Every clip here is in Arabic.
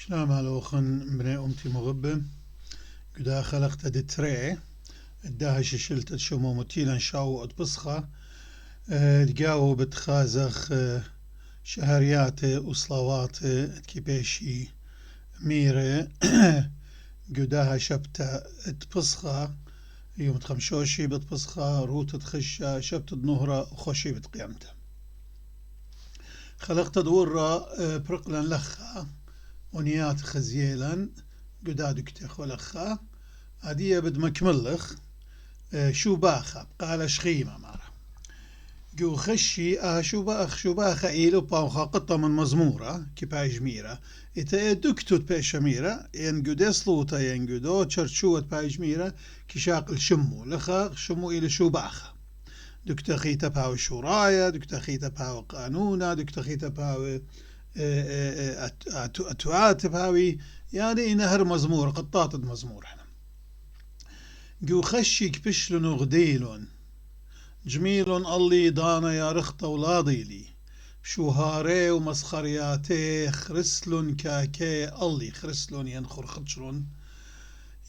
شنام هالوخن بني أمتي مغبة قدا خلقت دتري الداها شلت شمو متيلا شاو أتبصخة تقاو بتخازخ شهريات وصلوات كيبيشي ميرة قداها شبت تبصخة يوم تخمشوشي بتبصخة روت تخشة شبت النهرة وخوشي بتقيمته خلقت دورة برقلا لخا ونيات خزيلا قدادك تخولخا هدية بد مكملخ شو باخا قال شخيمة مرة جو خشي شو باخا إيلو باوخا قطة من مزمورة كباي جميرة إتا دكتوت باي شميرة ين قد صلوتا ين قدو تشرشوت باي جميرة كشاقل شمو لخا شمو إلى شو باخا دك تخيتا باو شورايا دك تخيتا باو قانونا دك تخيتا باو أتوات باوي يعني نهر مزمور قطات مزمور احنا جو خشيك بشلون وغديلون جميل اللي دانا يا رخت أولادي لي شوهاري ومسخرياتي خرسلون كاكي اللي خرسلون ينخر خدشلون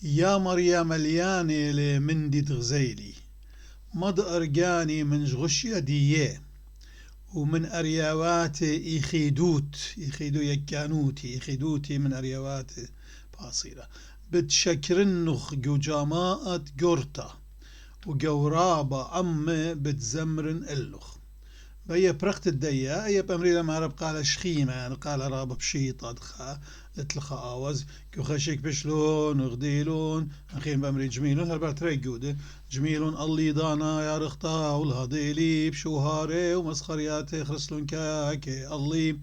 يا مريم ملياني لمندي تغزيلي مد أرجاني من جغش يديه ومن أرياواتي يخيدو يكانوتي يخيدوتي من أرياواتي باصيلة بتشكرنخ جوجاماءة جورتا وجورابة بتزمرن اللخ بيا برقت الديا هي بأمري لما رب قال شخيمة يعني قال راب بشيطة دخا لتلخا آوز كو خشيك بشلون وغديلون أخيم بأمري جميلون هربات ريقودة جميلون اللي دانا يا رختا والهديلي بشوهاري ومسخرياتي خرسلون كاكي اللي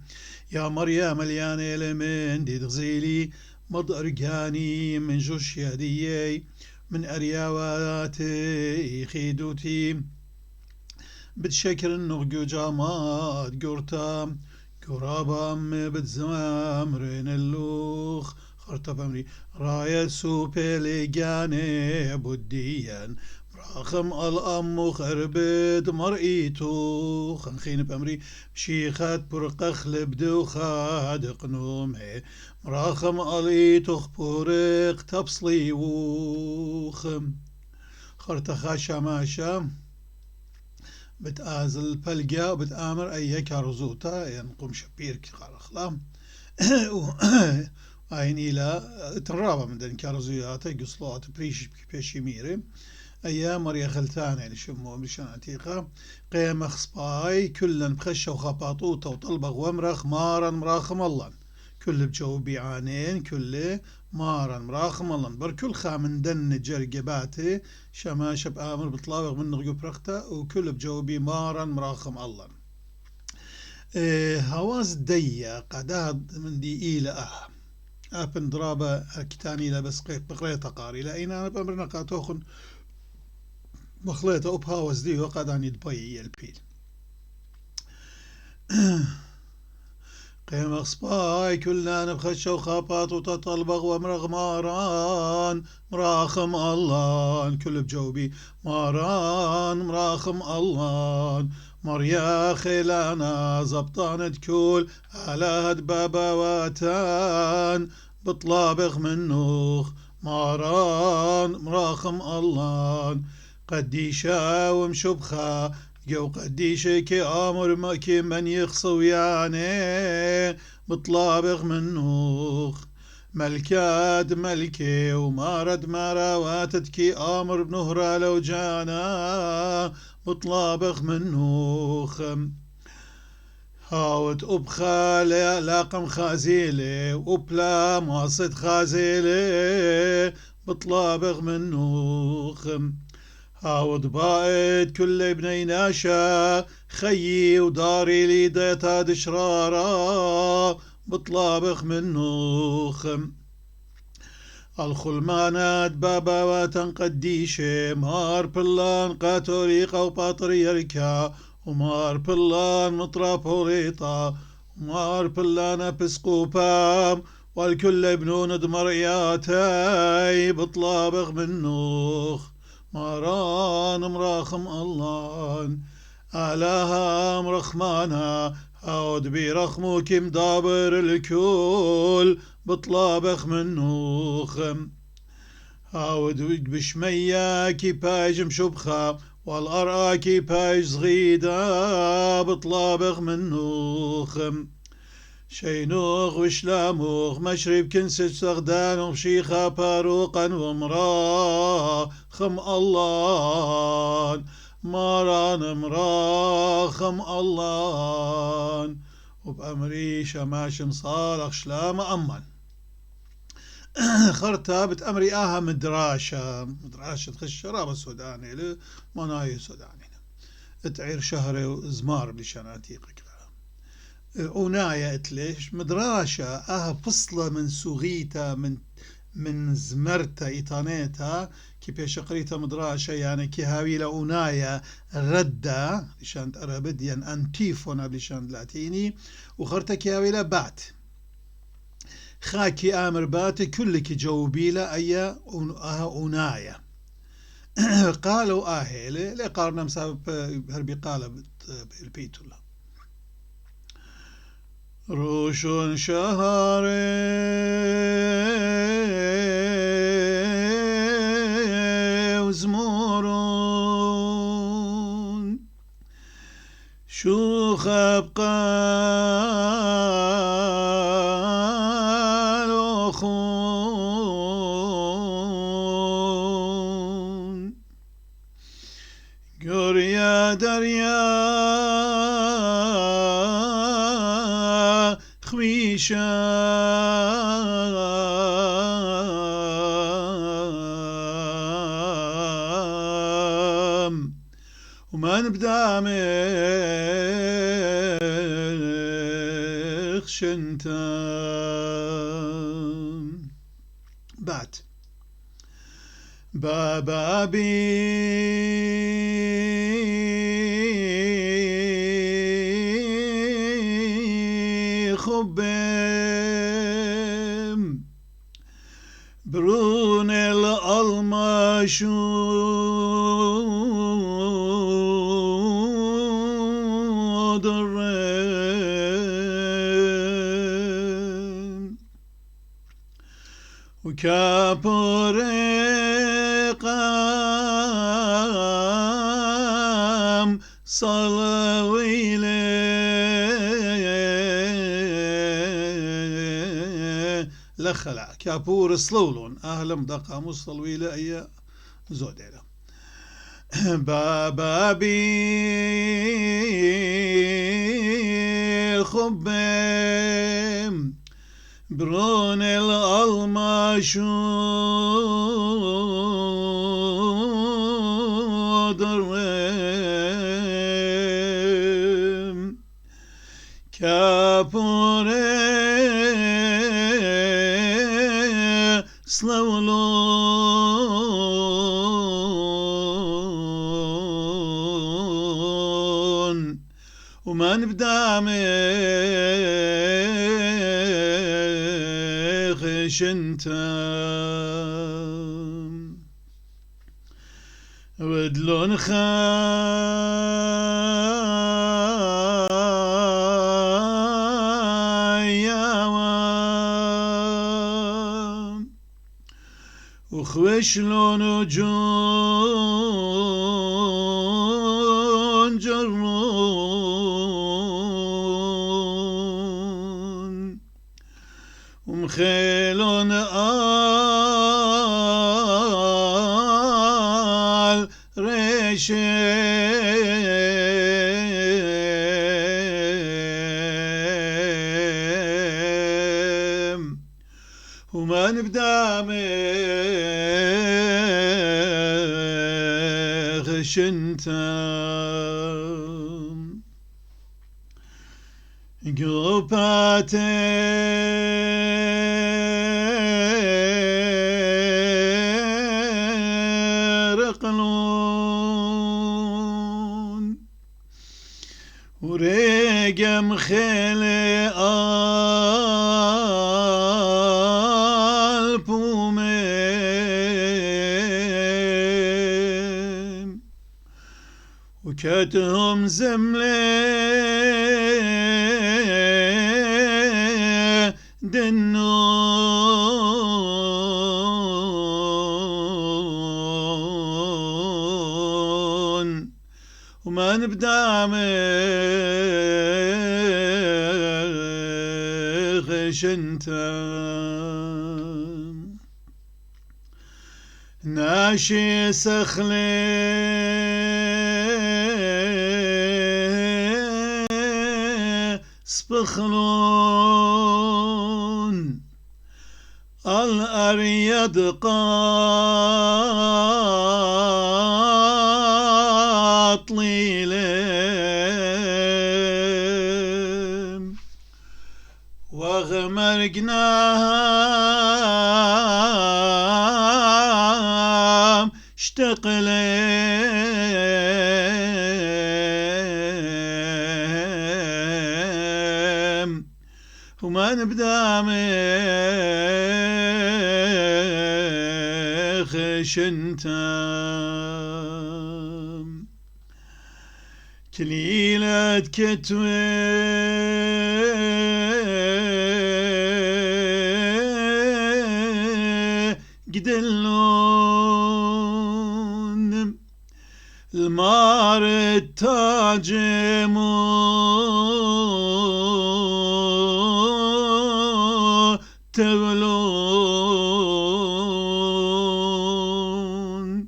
يا مريم مليانة لمن دي تغزيلي مض أرجاني من جوش يديي من أرياواتي خيدوتي بتشكر النغجو جامات قرتا قرابا بتزمرين اللوخ خرطة بمري راية سوبي لجاني بوديا براخم الأم خربت مرئيتو خنخين بأمري شيخات برقخ لبدو خادق نومي مراخم أليتو خبورق تبصلي وخم خرطة خاشا ماشا بتآزل بلقا وبتآمر أي كارزوتا ينقوم شبير كخلام أين إلى ترابا من دين كارزوياتا قصلات بريش بيشي ميري أيام مريا خلتان يعني شمو مشان عتيقة قيم خصباي كلن بخشة وخباطوطة وطلبغ ومرخ مارا مراخم الله كل بجوبي عانين كل مارا مراخم الله بركل خامن دن جرقباتي شماش بآمر بطلاوغ من نغيو برخته وكل بجوبي مارا مراخم الله هواز ديا قداد من دي إيلا أبن درابة كتاني لا بس بقرية قاري لأين أنا بأمرنا قاتوخن مخليطة أبهاوز دي وقداني دبي البيل قيم أصباي كلنا نبخش وخابات وتطلبغ ومرغ ماران مراخم الله كل بجوبي ماران مراخم الله مريا خيلانا زبطانة كل على هد بابا واتان بطلابغ منوخ ماران مراخم الله قديشا ومشبخا جو قديشة كي آمر ما كي من يخصو يعني بطلابغ منوخ ملكات ملكي ومارد مراواتت كي آمر بنهرة لو جانا بطلابغ منوخ هاوت أبخا لاقم خازيلي وبلا مواصد خازيلي بطلابغ منوخ هاود بايد كل ابني ناشا خيي وداري لي ديتا دشرارا بطلابخ منوخ الخلمانات بابا واتن قديشة مار بلان قاتوريقا وباطريركا ومار بلان مطرابوريطا ومار بلان ابسقوبام والكل ابنون دمرياتي بطلابخ منوخ ماران مراخم الله آلاها مرخمانا هاود برخمك مدابر الكل بطلابخ من نوخم هاود بشمياكي باج مشبخة والأراكي باج صغيدة بطلابخ من نوخم شينوخ وشلاموخ مشرب كنسج سغدان وشيخة باروقا ومرا خم الله مران مرا خم الله وبأمري شماشم صالح شلام أمن خرطة بتأمري آها مدراشة خشرة السوداني مناي سوداني تعير شهر زمار بلشاناتيقك عناية اتليش مدراشة فصلة من سوغيتا من زمرتا إيطانيتا كي بيش قريتا مدراشة يعني كي هاوي لعناية ردة لشان أرابديا أنتيفونا بلشان لاتيني وخرتا كي هاوي لبات خاكي آمر بات كلك جوبيلة أي عناية قالوا آهيلة لقارنا مسابب هربي قال البيتولا روش شهر وزمورون شوخ أبقال وخون قريا دريا خويشام وما نبدا مخشنتام بعد بابا بي خبم برون الألماشو درم وكابورقام صلويلي لخلع كابور صلولون أهلم دقا مصلويلة أي زوديلا بابا بي خبم برون الألماشو درم كابوري سلولون وما نبدا مخشنتم ودلون خايا وخوشلون جون جرون ومخيلون آل ريشم وما نبدا مخشنتم رقلون وريقم خيلي البومين وكتهم زملين دنون وما نبدأ غشنتا ناشي سخلي سبخلون الأريد قاطلي لهم وغمرقناهم اشتق لهم وما نبدأ خشنتم كليلة كتوي قدلون المار التاجم تبلون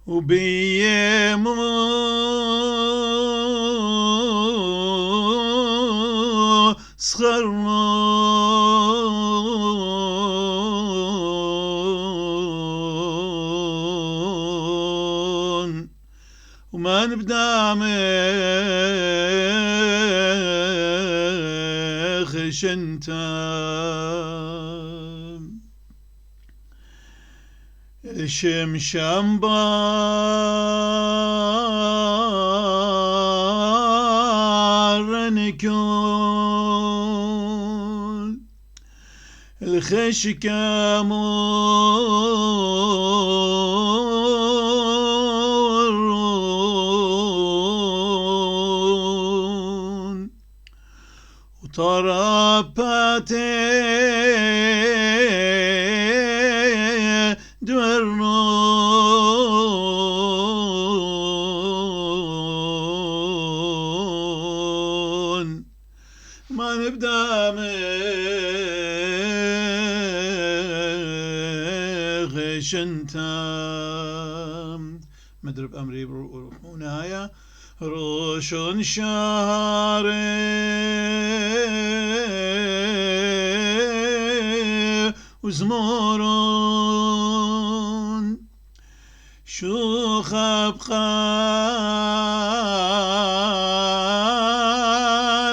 وبيم صخرون وما نبدأ خشنتم الشمشام بارنكون الخشكام وطراباتي دورون ما نبدأ غشنتم مدرب أمري ونهاية روشن شهري وزمورون شوخ أبقى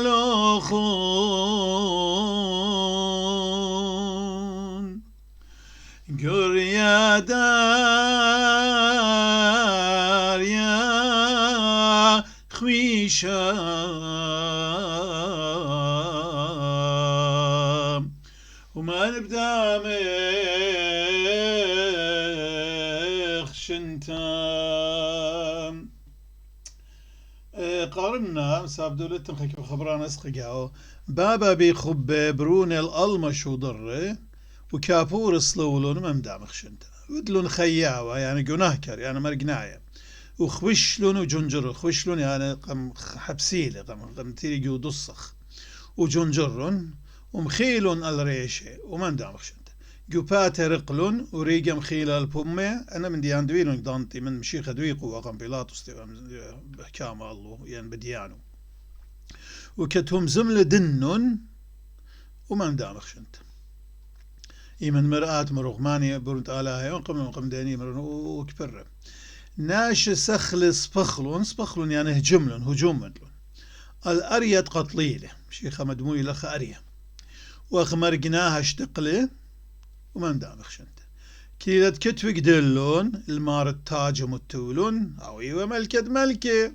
لخون قريا دار يا خويشام وما نبدأ خشنتام قارنا مساب دولتن خيك خبران اسققاو بابا بيخب برون الالمش وضره وكابور صلولون ممدام خشنتا ودلون خياوة يعني جناهكر يعني مرقناية وخوشلون وجنجر خوشلون يعني قم حبسيلة قم تيري جو دصخ وجنجرون ومخيلون الريشة وممدام خشنتا جوبات رقلون وريجا مخيل البومة أنا من ديان دويلون دانتي من مشيخ دويقو وقم بيلاطس بحكام الله يعني بديانو وكتهم زملة دنون وممدام خشنتا إيمن مرآة مرغماني برنت آلاها وقم داني مرن وكبر ناش سخل سبخلون يعني هجوم مدلون الأريد قطليلة شيخة مدموي لخ أريا وخمرقناها اشتقله وما مدام خشنت كيلة كتوك دلون المار التاج متولون أو إيوه ملكة ملكة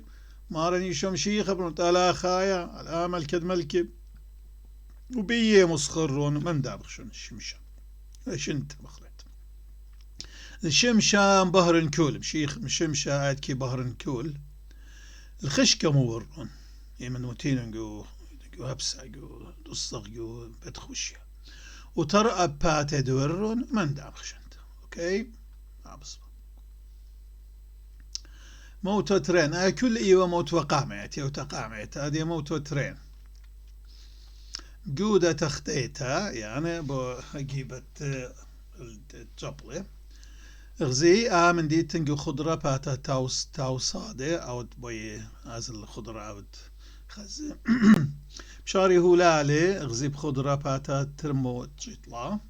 مارني شم شيخة برنت آلاها خايا الآن ملكة ملكة وبيه مسخرون ما مدام خشن الشمشة شنت مخلت الشمشة بهر كول شيخ الشمشة عاد كي بهر كول الخشكة مورون يمن موتين نقو جو هبسة جو تصق جو بتخشيا وترى بات دورون من دام خشنت اوكي عبس موت ترين كل ايوه موت وقامعت وتقامعت هذه موت ترين جودة تخطيتها يعني بجيبت الجبلة غزي من دي تنجو خضرة باتا تاو صادة او بوي هذا الخضرة او خز بشاري هولالي غزي بخضرة باتا ترمو تشيطلا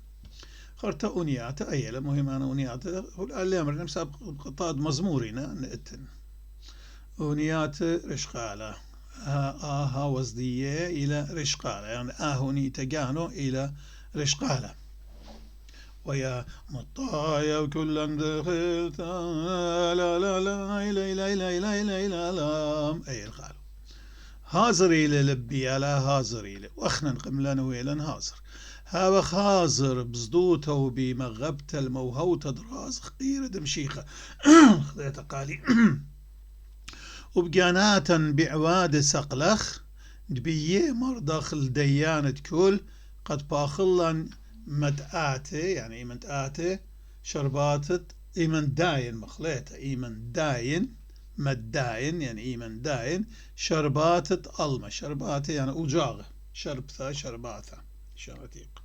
خرطة أونيات أيلا مهم أنا أونيات هولالي أمر نمسا قطاد مزمورنا نقتن أونيات رشقالة ها وزدية إلى رشقالة يعني هوني تجانو إلى رشقالة ويا مطايا وكلا دخلت لا لا لا لا لا لا لا لا لا لا أي الخالو هازري للبي على هازري ل وأخنا قملان ويلن هازر هاو خازر بزدوته بمغبت الموهوت دراز خير دمشيخة خذيت قالي وبجاناتا بعواد سقلخ دبيه مرضخ ديانة كل قد باخلا مدآته يعني إيمن آته شرباتت إيمن داين مخليته إيمن داين مداين يعني إيمن داين شرباتت ألمة شرباته يعني أجاغة شربثة شرباثة شرتيق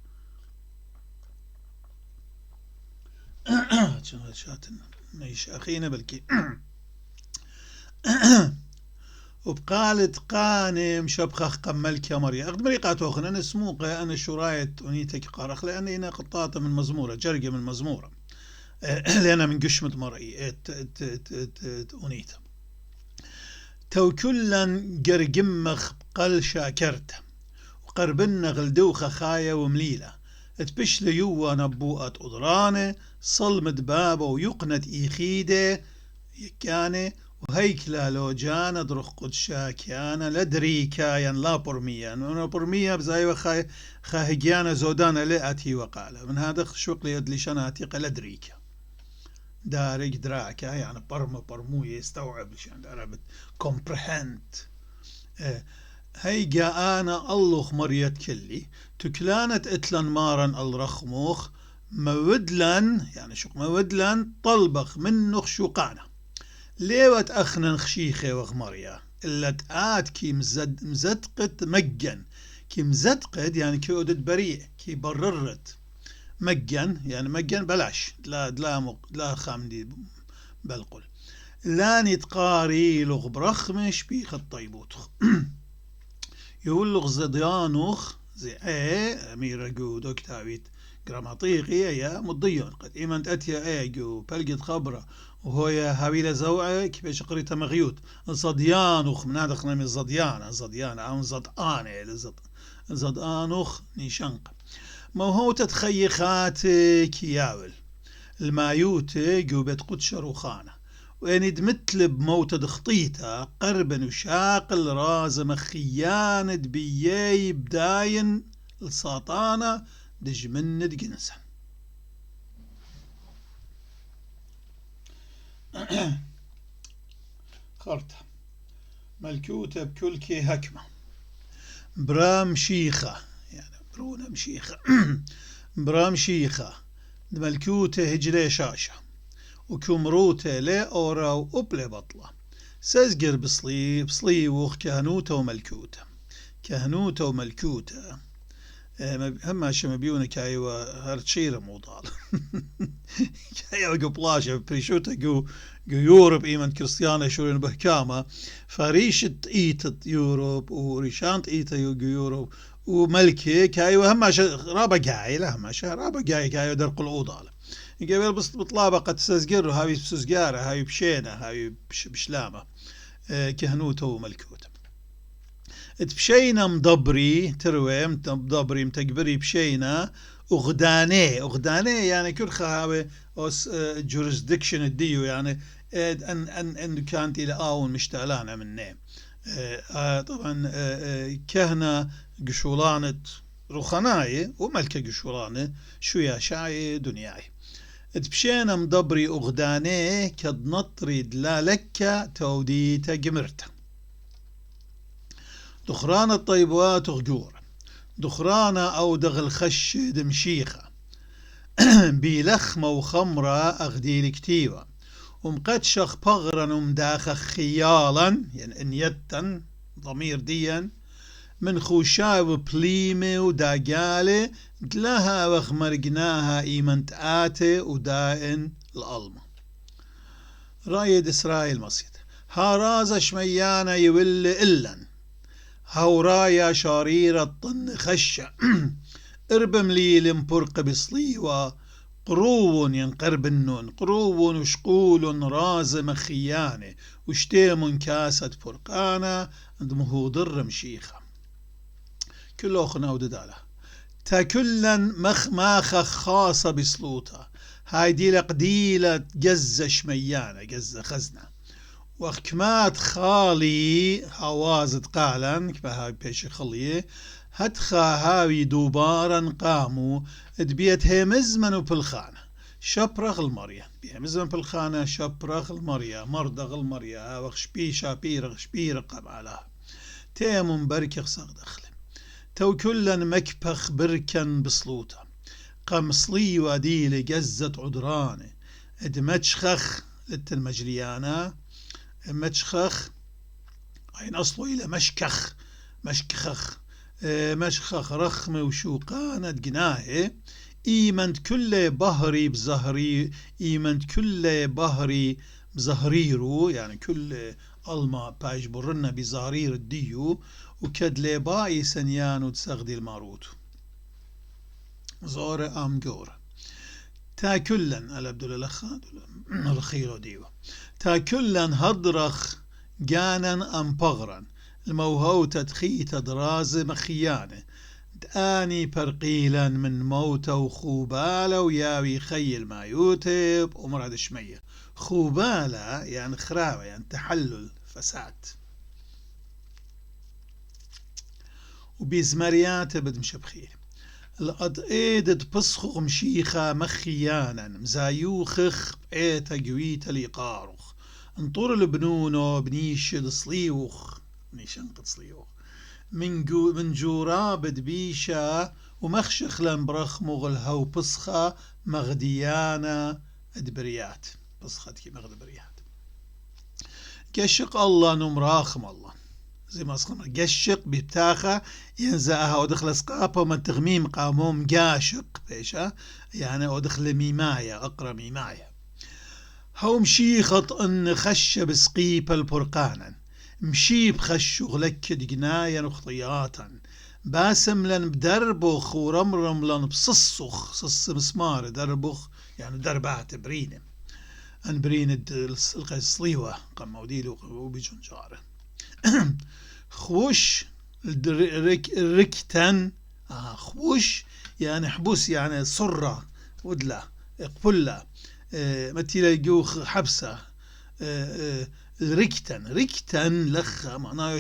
شاتن ميش أخينا بلكي وبقالت قانم شبخخ قمل كمري أخذ مريقات أخرى أنا سموقة أنا شراية أنيتك قارخ لأن هنا قطاطة من مزمورة جرقة من مزمورة لأن من قشمة مرئي أنيتة تو كلا قرقمخ بقل شاكرت وقربنا غلدوخة خاية ومليلة تبش ليوة نبوءة أضرانة صلمت بابه ويقنت إيخيدة يكاني وهيكلا لو جانا درخ قدشا كيانا لدريكا ين لا برميا من برميا بزاي خاهجيانا زودانا لأتي وقال من هذا شوق لي يدلي شناتيق لدريكا دارك دراكا يعني برمو يستوعب لشان عربت comprehend هيجا أنا الله مريت كلي تكلانت اتلن مارن الرخموخ مودلن يعني شوق مودلن طلبخ منخ شوقانا ليوت أخنا خشيخة وغمريا إلا تآت كي مزدقت مجن كي مزدقت يعني كي ودت بريء كي بررت مجن يعني مجن بلاش لا خامدي بلقل لا نتقاري لغ برخمش بيخ الطيبوتخ يقول لغ زديانوخ زي أمير جو كتابيت جراماتيقي يا مضيون قد إيمان أتيا جو بلقت خبرة وهو هاويل زوعة كيفاش قريتها مغيوت صديانوخ من هذا خنا من زديان أو زدآن زدآنوخ نيشنق ما هو تتخيخات كياول المايوت جوبت قدش روخانة وين دمتلب موت دخطيتا قربا وشاقل رازم خيانة بياي بداين الساطانة دجمن دجنسا خرطة ملكوتة بكل كي هكمة برام شيخة يعني برونا مشيخة برام شيخة ملكوتة هجلي شاشة وكمروتة لا أورا وأبلي بطلة سازقر بصلي وخ كهنوتة وملكوتة هم شما بيونا كايوا هرتشيرة موضال كايوا جو بلاشة بريشوتا جو يوروب إيمان كريستيانا شورين بحكامة فريشت إيتت يوروب وريشانت إيتا يوروب وملكي كايوا هم رابا جاي لا هم رابا جاي كايوا درق الأوضال قبل بطلابة تسزقر هاي بسزقارة هاي بشينة هاي بشلامة كهنوته وملكوته بشينا مضبري تروي مضبري متكبري بشينا أغداني يعني كل خاوي jurisdiction الديو يعني أن كانت إلى آون مشتعلانة منه طبعا كهنة قشولانة رخناية وملكة قشولانة شوية شاي دنياي بشينا مضبري أغداني كدنطري دلالكة توديتا جمرتا دخران الطيبوات غجور دخران أو دغ الخش دمشيخة بيلخمة وخمرة أغديل كتيوة ومقدشخ بغرا ومداخ خيالا يعني انيتا ضمير ديا من خوشا وبليمة وداقالة دلها وخمرقناها إيمنت آتي ودائن الألمة رايد إسرائيل مصيد هاراز شميانا يول إلن هورايا شارير الطن خشة اربم لي لمبرق بصليوة قروون ينقرب النون قروون وشقول رازم خيانة وشتيم كاسة فرقانة عند مهودر مشيخة كل أخنا وددالة تاكلا ماخ خاصة بسلوطة هاي دي لقديلة جز شميانة جز خزنة وكمات خالي هوازت قالا كما هاي بيش خليه هتخا هاوي دوبارا قاموا دبيت همزمن بالخانة شبرغ المريا بيهمزمن بالخانة شبرغ المريا مردغ المريا وخ شبيشا بيرغ شبيرغ قمالها تيمم بركخ صغ دخل تو كلا مكبخ بركن بسلوطة قمصلي وديل جزت عدرانه ادمتشخخ للتلمجريانا مشخخ عين أصله إلى مشكخ مشكخ مشخخ رخم وشوقانة جناه إيمنت كل بهري بزهري إيمنت كل بهري بزهريرو يعني كل ألما بايش برنا بزهرير الديو وكد لباي سنيان وتسغدي الماروت زور أم جور تاكلا على عبد الله الخير ديو تاكلا هضرخ جانا أم بغرا الموهو تدخيت دراز مخيانه داني برقيلا من موت وخوبالة وياوي خيل ما يوتب ومراد شمية خوبالة يعني خراوة يعني تحلل فساد وبيزمريات بد مشبخيه الأدئيد بصخغ مشيخة مخيانا مزايوخخ بقيتا جويتا ليقارخ انطور البنونو بنيشد صليوخ نيشنقد صليوخ من جورابد بيشا ومخشخ لنبرخ مغلها وبصخة مغديانا ادبريات بصخة كي مغدبريات كشق الله نمراخم الله زي ما اسخنا قشق بتاخة ينزعها ودخل سقاپة ومن تغميم قاموم قاشق بيشا يعني ودخل ميماية أقرأ ميماية هو مشيخط ان خش بسقيب البرقانا مشي بخش غلك دقنايا وخطياتا باسم لن بدربخ ورمرم لن بصصخ صص مسمار دربخ يعني دربات برينه ان برين الصليوة قام موديلو وبيجون جاره خوش ركتن خوش يعني حبوس يعني صرة ودلة قبلة متى يجوخ حبسة ركتن لخ معناه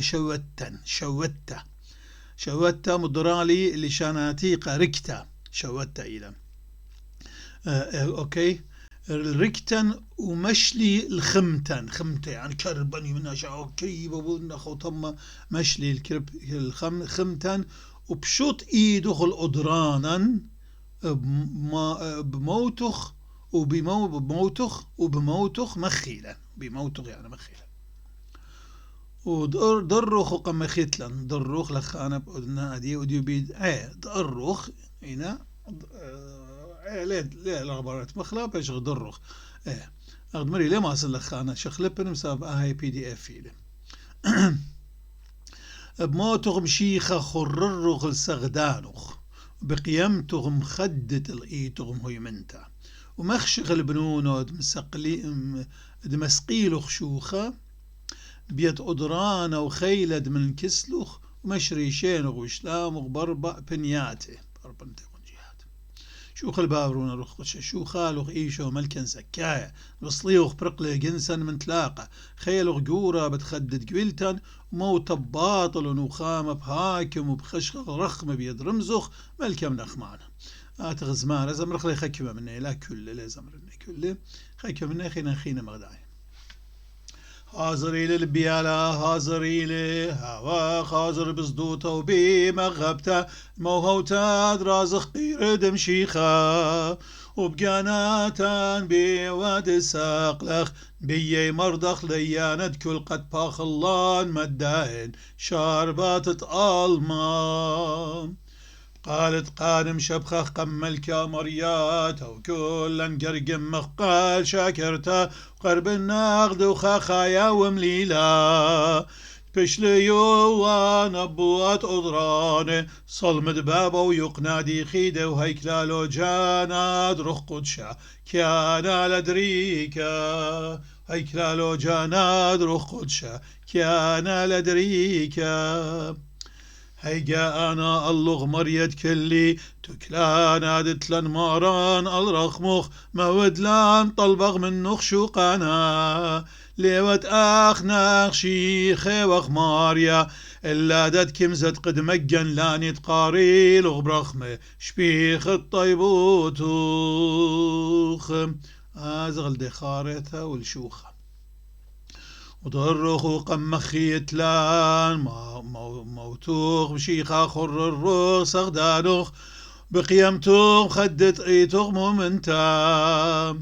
شوتا مضرالي اللي شاناتيقة ركتة شوتا إلى أوكي الركتن ومشلي الخمتن خمتة يعني كربني منها شعو كريبة ونخو ثم مشلي الخمتن وبشوط إيدخ الأدرانا بموتخ وبموتخ مخيلا بموتخ يعني مخيلا ودرخ قم مخيتلا درخ لخانا بأدنا أدي وديو بيد درخ هنا ليه العبارات مخلا بيش درخ أخذ مري ليه ما أصل لخانا شخلبن مساب هاي PDF فيلم بموتخ مشيخة خررخ السغدانخ بقيمتخ مخدت الإيتخ هيمنتا ومخشغ البنون دمسقيلخ شوخة بيت أدرانا وخيلد من كسلخ ومشريشينخ وشلامخ بربع بنياته شوخ البابرون رخش شوخالخ إيشو ملكن زكاية بصليوخ برقله جنسا من تلاقة خيلخ جورا بتخدد قبلتن وموت باطل ونخام بهاكم وبخشخ رخم بيد رمزخ ملكم نخمانه أتغزمان زمر خلي خكمة منه لا كل لا زمر منه كله خكمة منه خينا مغداي حاضري للبيالة هازري له هوا خازر بصدوته وبمغبته موهوتا درازخ قيرد مشيخا وبقاناتان بواد ساقلخ بيي مرضخ لياند كل قد باخلان مدائن شاربات المان قالت قانم شبخخ قمل كامريات وكلا قرقم مخقال شاكرتا قرب الناقد وخاخايا ومليلا بشليو ونبوات أضرانه صلمد بابا ويقنادي خيده وهيكلالو جاناد رخ قدشا كيانا لدريكا هيكلالو جاناد رخ قدشا كيانا لدريكا هيجا أنا اللغ مريد كلي تكلان عادت لن ماران الرخمخ مودلان طلبغ من نخشوقانا ليوت آخ ناخشي خيوخ ماريا إلا داد كمزت قد مجن لاني تقاري لغ برخمه شبيخ الطيبوتوخ أزغل دي خارتها والشوخة وضرخ وقمخي تلان موتوخ بشيخا خر الروخ سغدانوخ بقيمتوخ خدت ايتوخ مؤمنتا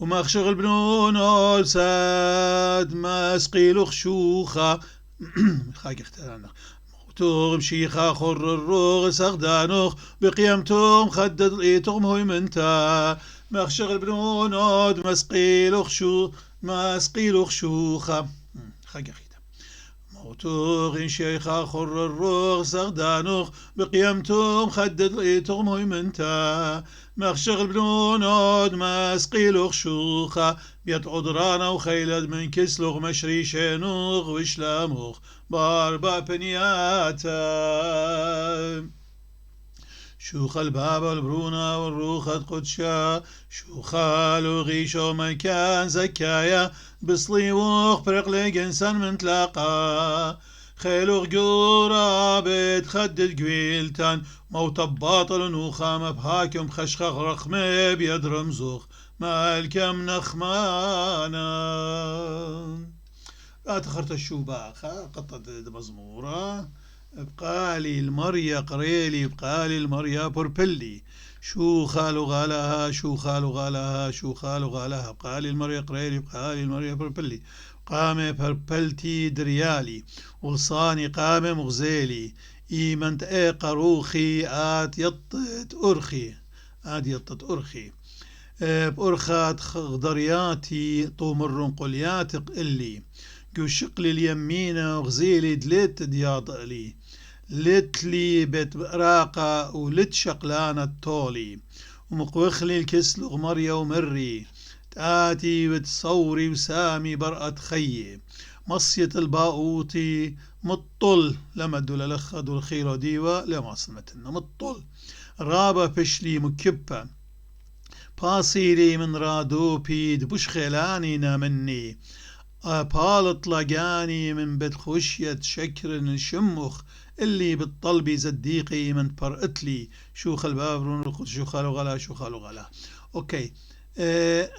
وما خشغل بنون ساد ما اسقيلوخ شوخا خاك اختلانا موتوخ بشيخا خر الروخ سغدانوخ بقيمتوخ خدت ايتوخ مؤمنتا ما خشغل بنون ما اسقيلوخ شو ما اسقيلوخ شوخا خاك اخيتا موتوغ شيخا خر الروغ سغدانوخ بقيمتوم خدد ريتوغ مهمنتا مخشغل بنونود ما اسقيلوخ شوخا بيت عدرانا وخيلد من كسلوغ مشري شينوغ وشلاموغ باربا بنياتا شوخ الباب والبرونا والروخة قدشا شوخا لغيشو مكان زكايا بصلي وخ برقلق انسان من تلاقا خيلوغ جورا بيت خدد قويلتان موت باطل نوخام بهاكم خشخخ رخمي بيد رمزوخ مالكم نخمانا اتخرت الشوباخة قطة مزمورة بقالي المريا قريلي بقالي المريا بربلي شو خالو غالها شو خالو غالها شو خالو غالها بقالي المريا قريلي بقالي المريا بربلي قامي بربلتي دريالي وغصاني قامي مغزيلي إيمنت اي قروخي آت يطت أرخي آت يطت أرخي بأرخات خضرياتي طومر قليات قلي قشقلي اليمينة وغزيلي دلت دياضلي لتلي بيت راقة ولت شقلانة طولي ومقوخلي الكسل غمريا ومري تآتي وتصوري وسامي برقة خيي مصية الباقوطي مطل لما دولا لخدو الخيرو ديوة لما صنمتنا مطل رابة بشلي مكبة باسيلي من رادو بيد بوش خيلاني نامني بالط لقاني من بيت خشية شكر شمخ اللي بالطلبي زديقي من برقتلي شوخ الباب رون شو خالو غلا شو خالو غلا اوكي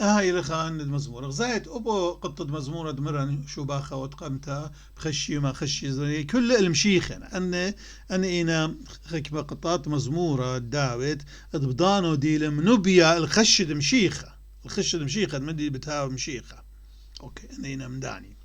هاي لخان المزمور غزايت ابو قطة مزمورة دمرن شو باخا وتقمتها بخشي ما خشي زي كل المشيخ انا انا خكبة قطات مزمورة داوت ضبضانو ديلم نبيا الخشد مشيخة الخشد مشيخة مدي بتاو مشيخة اوكي انا مداني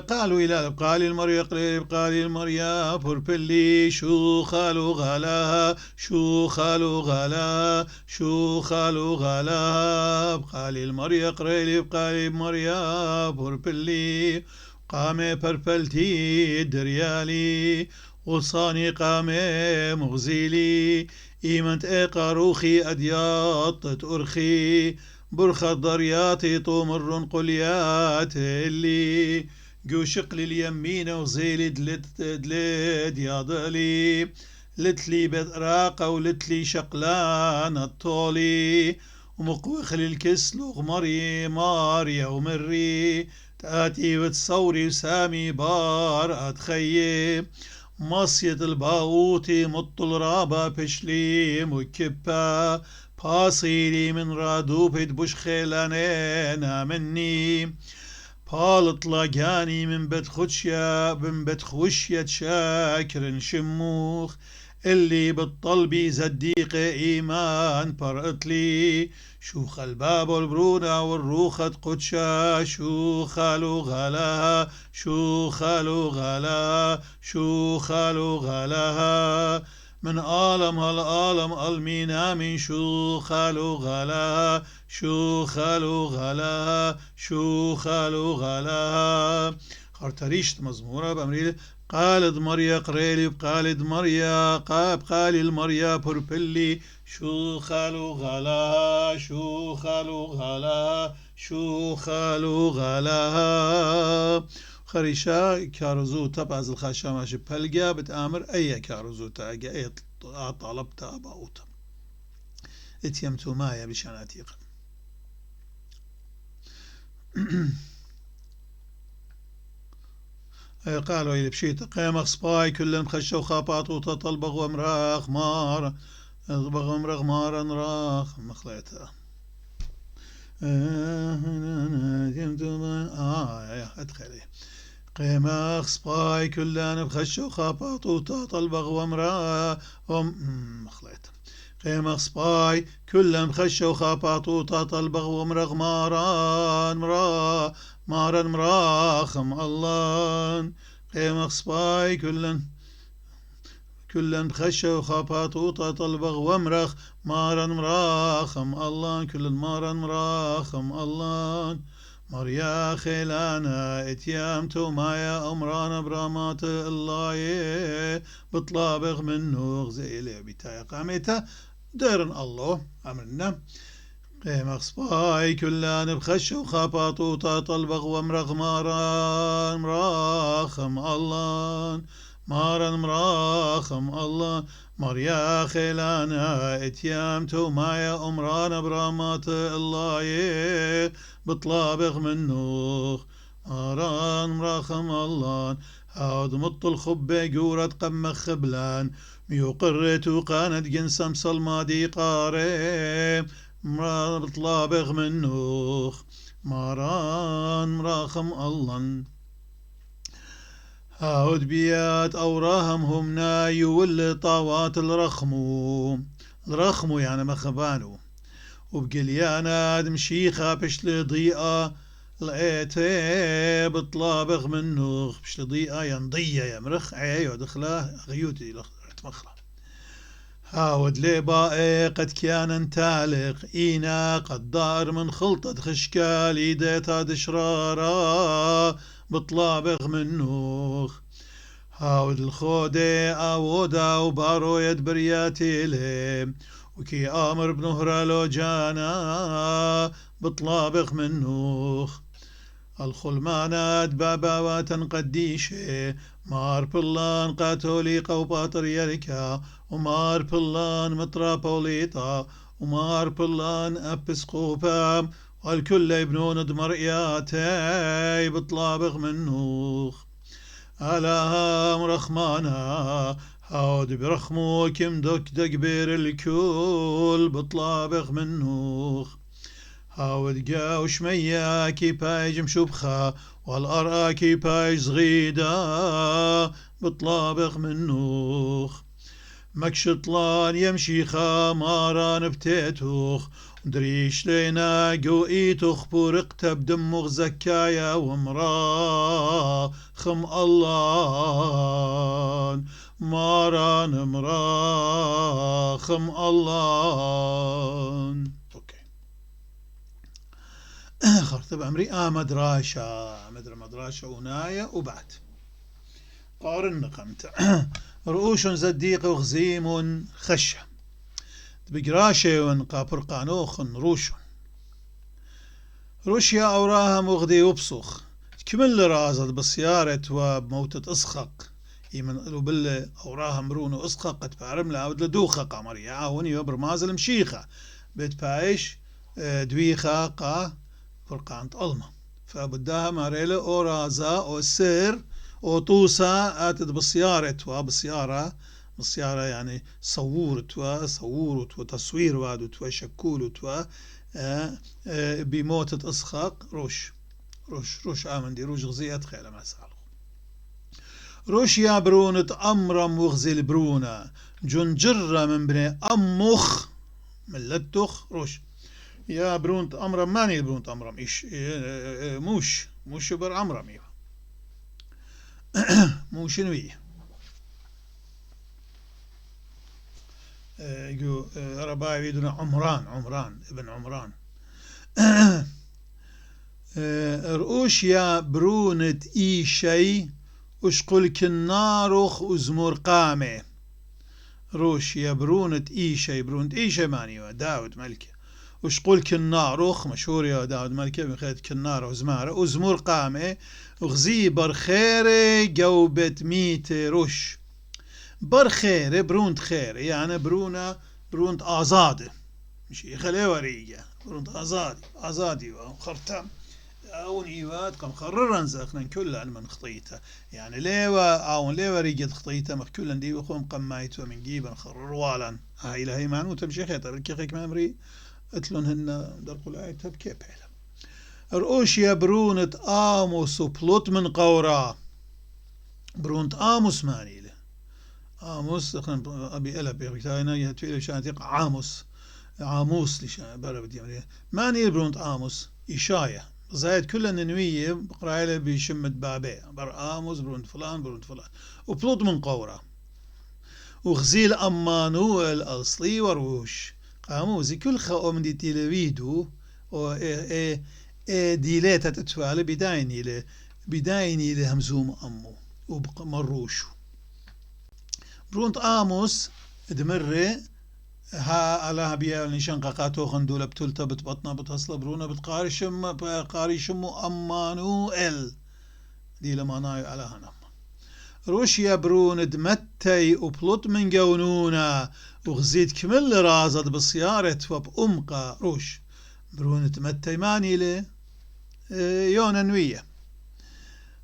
قالوا إلى قال المريا قليل قال المريا بربلي شو خالو غلا شو خالو غلا شو خالو غلا قال المريا قليل قال المريا بربلي قامي بربلتي دريالي وصاني قامي مغزيلي إيمنت إقاروخي أدياط أرخي برخة ضرياتي طومر قليات اللي قوشق لي اليمين وزيلي دلد يا ضلي لتلي بدراقة ولتلي شقلان الطولي ومقوخ للكسل وغمري ماريا ومري تاتي وتصوري وسامي بار أتخيي مصية الباوتي مطل رابا بشلي مكبا باصيلي من رادوبة بوش خيلانينا مني بال طلقاني من بد خوشية شاكر شموخ اللي بالطلبي زديق إيمان برقتلي شوخ الباب والبرونة والروخة قدشا شوخالو غلاها شوخالو غلاها شوخالو غلاها من عالم هالعالم المينا من شوخالو غلاها شوخالو غلاها شوخالو غلاها خرطريشت مزمورة بأمريل قالد مريا قريلي بقالد مريا قالي المريا بربلي شو خالو غلا شو خالو غلا شو خالو غلا خريشا كارزو تبع الخاشة ماشي بلقى بتآمر أي كارزو تاقى أي طلب تابا أوتا اتيمتو مايا بشاناتيق قالوا إلي بشيت قيمة صباي كل مخشوا خابات وتطلبغ ومراخ مار بغ ومراخ مار نراخ مخليتها ادخلي قيمة صباي كل مخشوا خابات وتطلبغ ومراخ مخليتها قيمة صباي كل مخشوا خابات وتطلبغ ومراخ ماران مراخم الله قيمة صباي كلن بخشة وخابات وتطلبغ ومرخ مارن مراخم الله كلن مارن مراخم الله مريا خيلانا اتيامتو مايا امران برامات الله بطلابغ منو غزيلي بتايا قامتا ديرن الله امرنا قيمة صباي كلان بخش وخابط وتطلبغ ومرغ ماران مراخم الله مارن مراخم الله مريا خيلانا اتيامتو مايا امران برامات الله بطلابغ منوخ ماران مراخم الله هاود مط الخبة قورة قم خبلان ميقرت وقانت جنسم صلمادي قاري بطلابغ منوخ ماران مراخم الله هاود بيات اوراهم هم نايو واللي طاوات الرخمو يعني مخبانو وبقليانا مشيخة بشل ضيئة لقيتي بطلابغ منوخ بشل ضيئة ينضية يمرخ عيو دخله غيوتي مخله هاود ليبائي قد كان تالق إينا قد دار من خلطة خشكال إيديتا دشرارا بطلابغ منوخ هاود الخودي آودا وبارو يد برياتي لي وكي آمر بنهرة لو جانا بطلابغ منوخ الخلمانات بابا واتن قديشي مار بلان قاتوليقا وباطريركا ومار بلان مترابوليطا ومار بلان أبسقوبا والكل يبنون دمرئياتي بطلابغ منوخ ألا مرخمانا هاود برخمو كم دك دقبير الكل بطلابغ منوخ هاود قاوش ميا كي بايج مشبخة والأرآ كي بايج صغيدة بطلابغ منوخ مكشطلان يمشي خاماران بتيتوخ دريش لينا قوئيتوخ بورقت بدمغ زكايا ومرا خم الله ماران مرا خم الله خرطب أمري مدراشة وناية وبعد قارن نقمت رؤوش زديق وغزيم خشة بقراشة ونقابر قانوخ روشيا أوراها مغدي وبصخ كمل رازد بسيارة وبموتة أسخق يمن بل أوراها مرون أسخق بعرم لعود لدوخة قمر يعاوني وبرمازل مشيخة بيت بايش دويخة قا فرقانت ألمة فبدها ماريلا أورازا أو سير أو طوسا آتت بسيارة وبسيارة بالسيارة يعني صورت وتصوير وادت وشكولت بموتة إسخاق روش آمن دي روش غزيات خيلة ما سالو روش يا برونة أمرم وغزي برونة جنجرة من بني أمخ من لتخ روش يا برونة أمرم ماني برونة أمرم إيش موش بر أمرم إيوه موش نويه جو رباعي بيدنا عمران ابن عمران رؤوش يا برونة إيشي أشقل كناروخ أزمور قامة روش يا برونة إيشي ماني داود ملكة أشقل كناروخ مشهور يا داود ملكة بخيت كنار وزمارة أزمور قامة وغزي برخيرة جوبت ميت روش برخيرة برونت خير يعني برونت آزاد مش يخلي وريجة برونت آزادي وخرتم أون إيوات كم خررن زاخنا كل من خطيته يعني ليوا ريجت خطيته مخكلن دي وخوم قمايت ومن جيبا خرر والا هاي لهي معنو تمشي خيطة بالكيخيك مامري اتلون هن درقوا الآية تبكي بحيلا رؤوشيا برونة آموس وبلوت من قورا برونت آموس ماني له آموس أبي ألا بيغتاينا يهتويل شانتيق عاموس لشان برا بدي ماني برونت آموس إشاية زايد كل النوية بقرأ بشمة بابي بر آموس برونت فلان وبلوت من قورا وغزيل أمانو الأصلي وروش قاموزي كل خاو من دي تلويدو و ديلاتة تتفعل بدايني لهمزوم أمو ومروشو برونت آموس دمرة ها على بيا نشان قاقاتو خندولة بتلتا بتبطنا بتصل برونة قارشم أمانو دي لما ناي على هنم روشيا برون دمتي وبلوت من جونونا وغزيت كمل رازد بسيارة وبأمقا روش برون دمتي ماني لي يونا نوية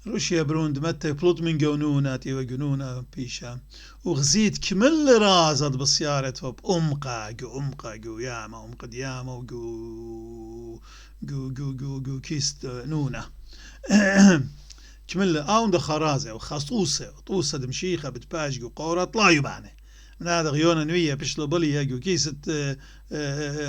روشيا برون دمتي بلوت من جونونا تيوا جنونا بيشا وغزيت كمل رازد بسيارة وبأمقا جو ياما أمقا دياما جو كيست نونا كمل ده خرازة وخصوصة وطوسة دمشيخة بتباش جو قورة طلع يبانه من هذا غيونا نوية بشلو بلية جو كيسة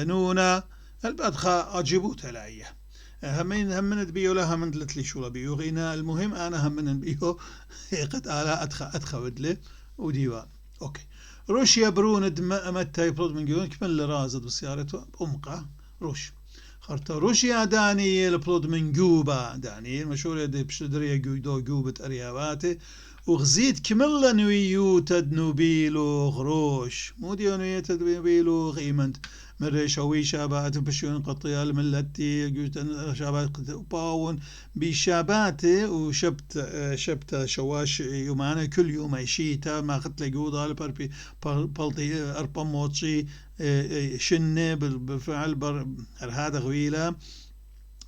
نونا البادخة أجيبوتها لأيه همن تبيو لها من دلت لي شو لبيو غينا المهم أنا همن نبيو قد آلا أدخى ودله وديوا أوكي روشيا برون متى يبرد من جون كمل رازد بسيارته بأمقة روش خرطة روشيا دانييل بلود من جوبا دانييل مشهور يدي بشدرية جوبة أرياباتي وغزيت كمل نويو تدنوبيلو غروش مو ديو نويو تدنوبيلو غيمنت مرة شوي شابات بشون قطيال ملتي شابات باون بشاباتي وشبت شواش يومانا كل يوم عشيتا ما خط لقوضة بالطي أربا موتشي شنة بالفعل هذا غويلة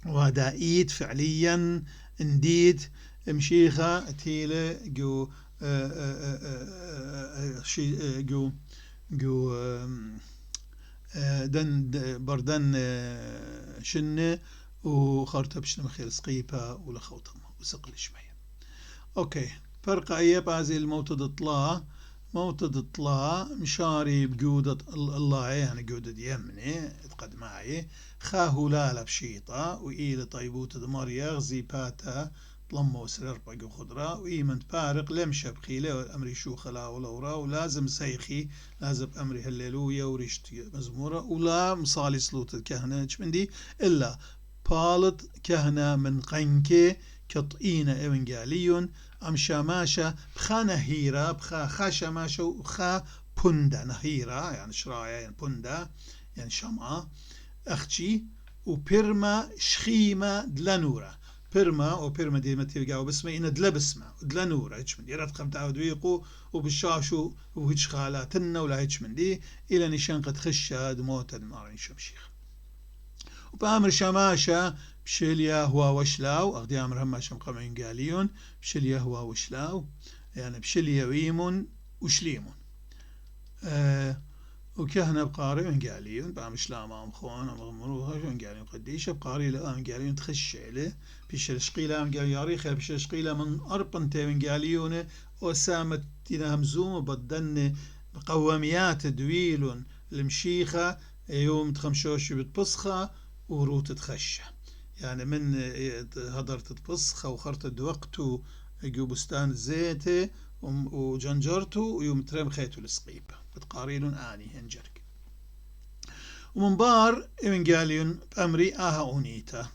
ودائيت فعليا انديد مشيخة تيلة جو دن بردن شنة وخرطة بشنا مخيل سقيبة ولا خوطمة وسقل شوية اوكي فرق اياب هذه موتد طلا مشاري بجودة الله يعني جودة يمني تقد معي خاهولا بشيطة وإيل طيبوت دمار يغزي باتا طلمو سرر بقو خضرة وإيمن بارق لمشى بخيلة والأمري شو خلا ولورا ولازم سيخي لازم أمري هللويا ورشت مزمورة ولا مصالي سلوت الكهنة من دي إلا بالت كهنة من قنكي كطئين إيوانجاليون أم شاماشا بخا نهيرة بخا خاشماشا وخا بندا نهيرة يعني شرايا يعني بندا يعني شما أختي وبرما شخيمة دلانورة بيرما دي متيجاو بسمه إن دلا بسمه دلا نورة هيش من دي رات خم تعود ويقو وبالشاشو وهيش خالاتنا ولا هيش من دي إلى نشان قد خشاد موت المارين شمشيخ وبأمر شماشة بشيليا هو وشلاو أغدي أمر هم شم قمعين قاليون بشيليا هو وشلاو يعني بشيليا ويمون وشليمون وكهنة بقاري ونقاليون بعمش لا ما مخون مروها ونقاليون قديش بقاري لا ونقاليون تخش عليه بيش الشقيلة ونقال ياريخ بيش الشقيلة من أربنتي ونقاليون وسامت تنا همزوم بدن قواميات دويلون المشيخة يوم تخمشوش بتبصخة وروت تخشة يعني من هدرت تبصخة وخرت وقته جو بستان زيته وجنجرته ويوم ترم خيتو السقيب بتقاريلون آني هنجرك ومن بار من قاليون بأمري أونيتا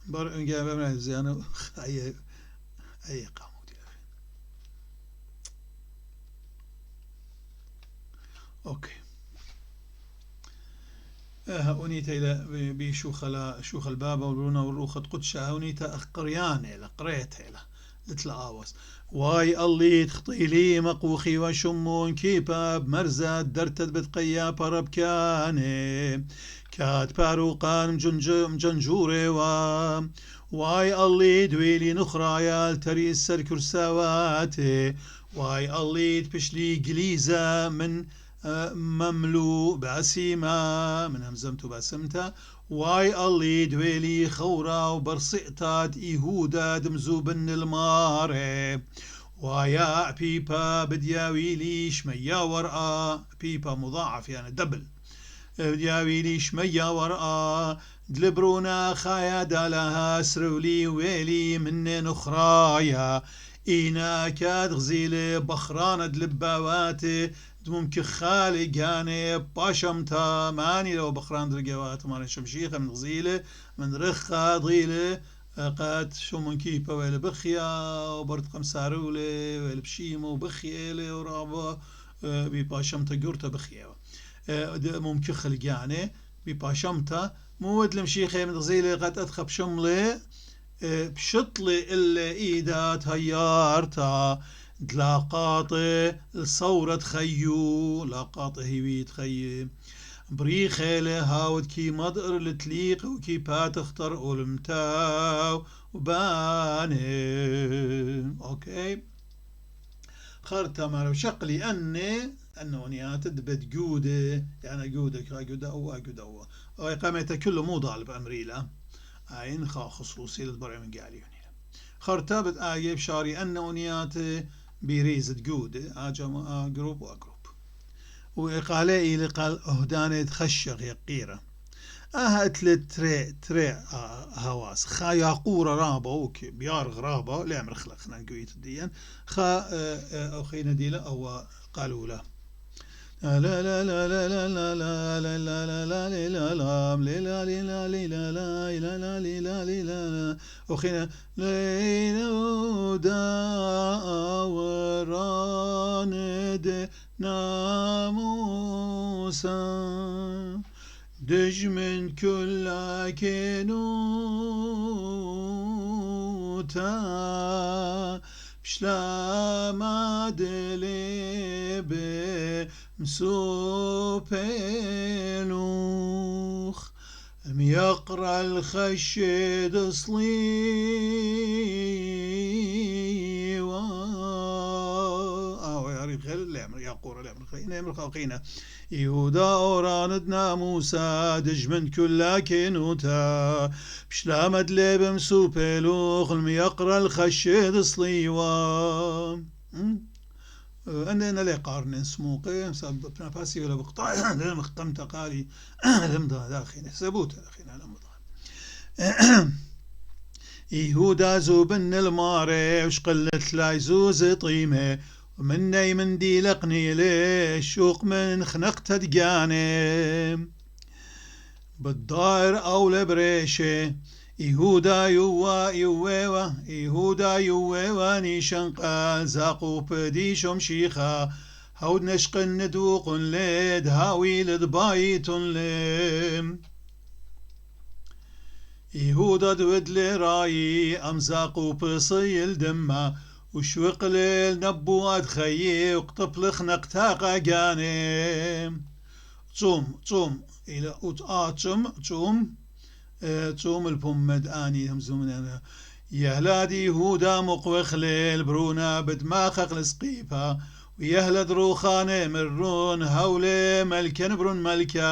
بار من قال بأمري زيانو أي قامو أوكي أونيتا إلى بشوخ البابا والرونا والروخة قدشة أونيتا أقريان إلى قريت إلى لتلاوس واي اللي تخطيلي مقوخي وشمون كيباب مرزاد درتد بتقيا بربكاني كات باروقان مجنجوري واي اللي دويلي نخرايا التري السر كرساواتي واي اللي تبشلي قليزة من مملو باسيما من همزمتو باسمتا واي اللي دويلي خورا وبرصئتات إيهودا دمزوبن الماري ويا بيبا بدياويلي شميا ورقا بيبا مضاعف يعني دبل بدياويلي شميا ورقا دلبرونا خايا دالها سرولي ويلي من نخرايا إينا كاد غزيلي بخرانة دلباواتي ممكن خالي جاني باشمتا ماني لو بخران درجوات ماني شمشيخة من غزيلة من رخة ضيلة قاد شو من كيبا ولا بخيا وبرد قمسارولة ولا بشيمو بخيلة ورابا بباشمتا جورتا بخيا ممكن خل جاني بباشمتا مود لمشيخة من غزيلة قد أدخب شملة بشطلي إلا إيدات هيارتا دلاقاطي الصورة خيو لاقاطي هيوي تخيي بريخيلة هاود كي مدقر لتليق وكي باتختر أولمتاو وباني أوكي خرطة مارو شقلي أنونيات دبت جودة يعني جودة أو قامت كل موضع بأمريلا عين خصوصي للبرع من قاليوني خرطة بتآيب شاري أنونيات بيريزة جودة جروب وأجروب وقالي اللي قال أهدانة تخشق يقيرة أهت تري هواس خا يقورة رابا وكي بيارغ رابا لا يعمل خلقنا نقويت الديان خا أو خينا ديلا أو قالوا له لا لا لا لا لا لا لا لا لا لا لا لا لا لا لا لا وخينا ليلة داوران ناموسا دج من كل كنوتا بشلا دلي بمسوبينوخ يقرأ الخشد صليوا يعرف غير اللي يعمل يقور اللي يعمل خلقينا يهودا أوراندنا موسى دجمن كل كنوتا بشلا مدلي بمسوبيلوخ يقرأ الخشد صليوا عندنا لي قارن سموقي مسبب نفسي ولا بقطع لم ختمت قالي لم داخل ثبوت اخينا لم يهودا زوبن الماري وش قلت لا زوز طيمه ومني من دي لقني ليش شوق من خنقت دقاني بالدار او لبريشه يهودا يوا نيشان قال زاقو بدي شمشيخا هود نشق ندوق ليد هاوي لدبايت ليم يهودا دود لي راي امزاقو بصي الدمه وشوق ليل نبوات خيي وقطف خنقتاقا قاني تصوم الى تصوم البومد آني همزومنا يا هلادي هودا مقوخ ليل برونا بدماخق لسقيبها ويهل دروخان مرون هولي ملكا برون ملكا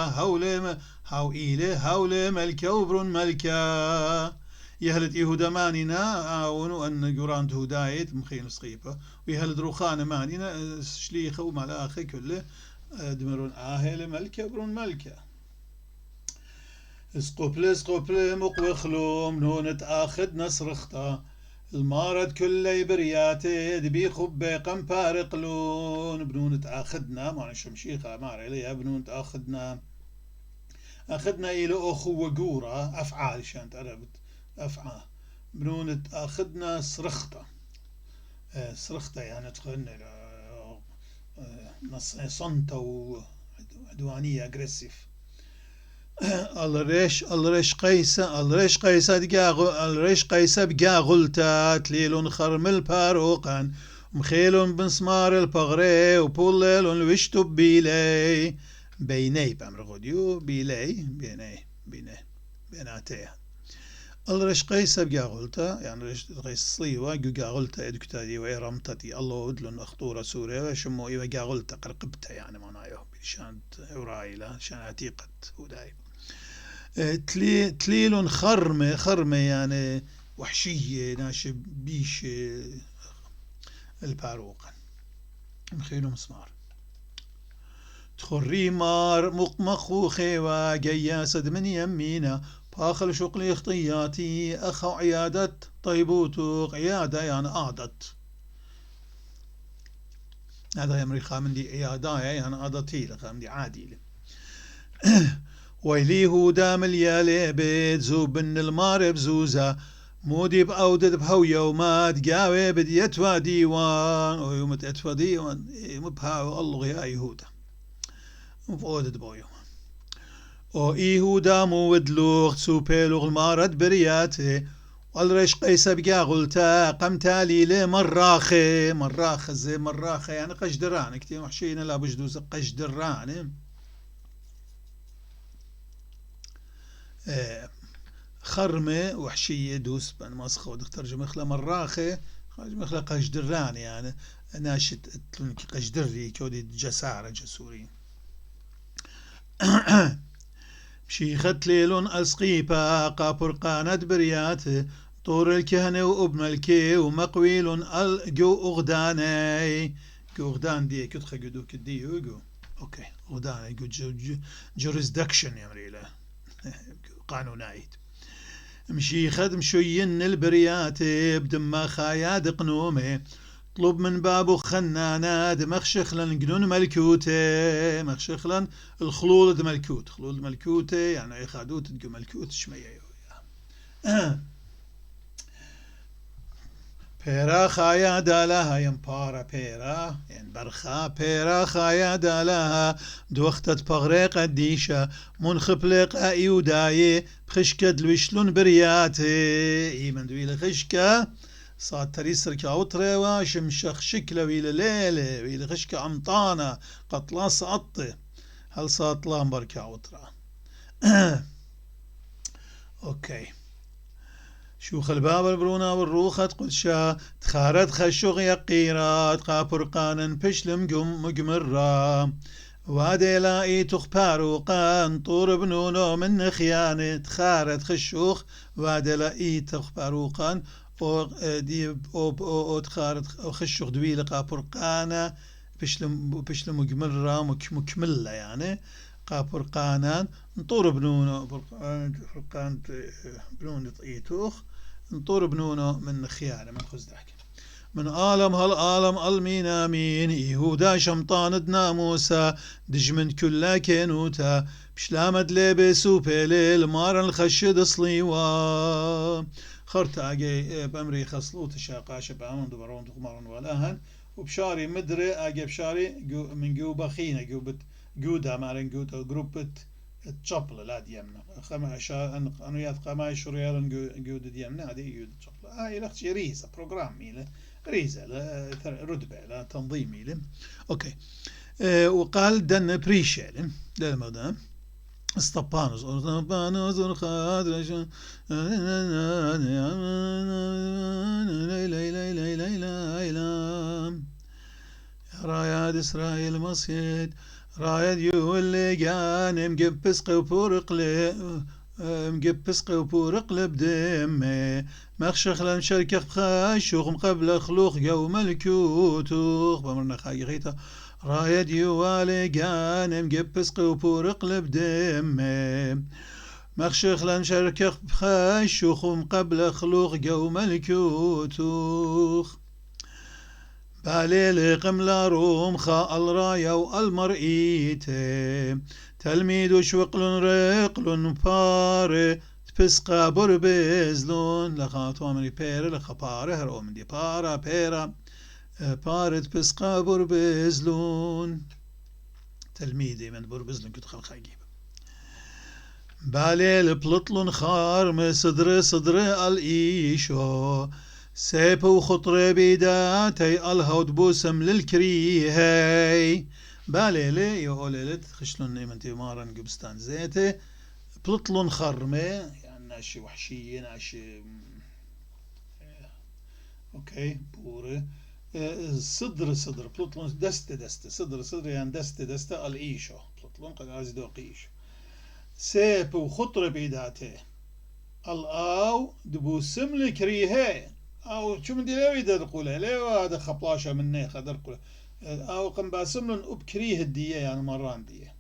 هولي هاو إيلي هولي ملكا وبرون ملكا يهلت يهودا مانينا أونو أن جورانت هدايت مخين سقيبة ويهل دروخان مانينا شليخة وملاخة كله دمرون آهل ملكا برون ملكا اسقوبل مقوي خلوم نونت آخد نصرختا المارد كل برياتي دبي خب قمبار قلون بنون تاخدنا مع شمشيخة مار إليها بنون تاخدنا أخدنا إلى أخو وجورة أفعال شان تعرفت أفعال بنون تاخدنا صرخته صرخته يعني تخلنا صنطة وعدوانية أجريسيف الريش قيسة بقا غلتا تليلون خرمل باروقان مخيلون بنسمار البغري وبوليلون وشتب بيلي بيني بامرغوديو بيلي بيناتيه الريش قيسة بقا غلتا يعني ريش قيس صيوة بقا غلتا ادكتادي وإرمتتي الله ودلون أخطورة سوريا وشمو إيوة قا غلتا قرقبتا يعني منايو شانت أورايلا شان عتيقة وداي تليل خرمة يعني وحشية ناشب بيش الباروقا مخيلو مسمار تخري مار مقمخو خيوا جياسد من يمينا باخل شقلي خطياتي أخو عيادة طيبوتو عيادة يعني عادت هذا يمري خامندي عيادة يعني عادتي لخامندي عادي ويلي هو دام اليالي بيت زوبن المار بزوزة مودي بأودد بهو يومات قاوي بديتوا ديوان ويومت اتوا ديوان مبهاو الله يا يهودا مفودد بو يوم او يهودا مود لوغ تسوبيلوغ المارد برياتي والرش قيسة بقا غلتا قمتالي لي مراخة زي مراخة يعني قشدران كتير وحشينا لا بجدوز قشدران خرمة وحشية دوس بان ماسخة ودك ترجمة خلا مراخة خلا قشدران يعني ناشد قشدري كودي جسارة جسورين شيخة ليلون أسقيبا قابر قانت بريات طور الكهنة وابن الكي ومقويل الجو أغداني جو أغدان دي كتخ جدو كدي يوجو أوكي أغداني جو jurisdiction يمري له قانونايت مشي خدم شوين البريات بدما خاياد قنومه طلب من بابو خنانات مخشخلن جنون ملكوته مخشخلن الخلود ملكوت خلود ملكوته يعني يخادوت تجو ملكوت شمية بيرا خايا دالها ينبارا بيرا ين برخا بيرا خايا دالها دوختت بغريق الديشة منخبلق ايوداي بخشكد لوشلون برياتي ايمن دويل خشكة صاد تريسر كاوتري واشم شخ شكله ويل ليلة ويل خشكة عمطانة قطلا سقطة هل صاد لامبر كاوترا اوكي شوخ الباب البرونا والروخة قدشا تخارت خشوغ يقيرات قابرقانا بشلم مجمرا وادي لاقي تخباروقان طور بنونو من خيانة تخارت خشوخ وادي لاقي تخباروقان او تخارت خشوخ دويل قابرقانا بشلم مجمرا مكملة يعني قابرقانا نطور بنونو فرقان بنون طيتوخ نطور بنونو من خيانة من خزدك من عالم هالعالم المينا مين يهودا شمطان ناموسا دجمن كلا كينوتا بشلامد لبسو بيلي المار الخشد صليوا خرطاقي بأمري خصلوت الشاقاشة بأمن دبرون دقمارون ولاهن وبشاري مدري أجي بشاري من جو بخينة جودا مارن جودا جروبت تشابل لا ديمنا أنا ياد قماي شريالن جود ديمنا هذه جود تشابل هاي لختي ريزة برنامج ميله ريزة لا رتبة لا تنظيم ميله أوكي وقال دن بريشيل ده الموضوع استبانوس الخادرش رايد إسرائيل مصيد رايد يولي جان مقبس قبورق مقبس قبورق لبدمي مخشخ لن شركة خاشوخ قبل خلوق يوم الكوتوخ بمرنا خايغيتا رايد يوالي جان مقبس قبورق لبدمي مخشخ لن شركة خاشوخ قبل خلوق يوم الكوتوخ باليل قملا روم خا الرايا والمرئيت تلميذ شوقل رقل بار تبسقى بربزلون لخاتو من بير لخباره هرو من دي بارا بيرا بار تبسقى بربزلون تلميذي من بربزلون كنت خلق عجيب باليل بلطلون خار صدر الإيشو سيبو خطر بيداتي الهود بوسم للكريهي باليلي يقولي خشلون ايمنتي مارن قبستان زيتي بلطلون خرمي يعني ناشي وحشية ناشي اوكي بوري صدر بلطلون دست صدر يعني دست الإيشو بلطلون قد عزدو قيش سيبو خطر بيداتي الآو دبوسم للكريهي أو شو من دي ليه يدرقوله ليه هذا خبلاشة مني خدرقوله أو قم باسملن أبكريه الدية يعني مران دية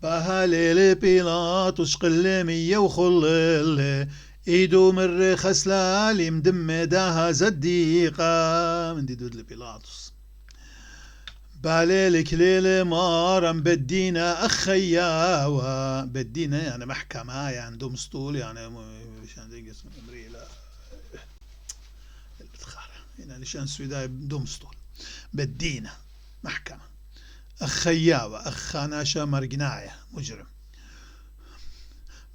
بهاليل بيلاطس قلمية وخلل إيدو مر خسلالي مدمداها زديقة من دي دود لبيلاطس باليل كليل مارم بدينا أخياوة بدينا يعني محكمة يعني دومستول يعني مشان دي قسم أمريلا يعني لشان سويداء دومستول بدينا محكمة أخياوة أخاناشا مرقناية مجرم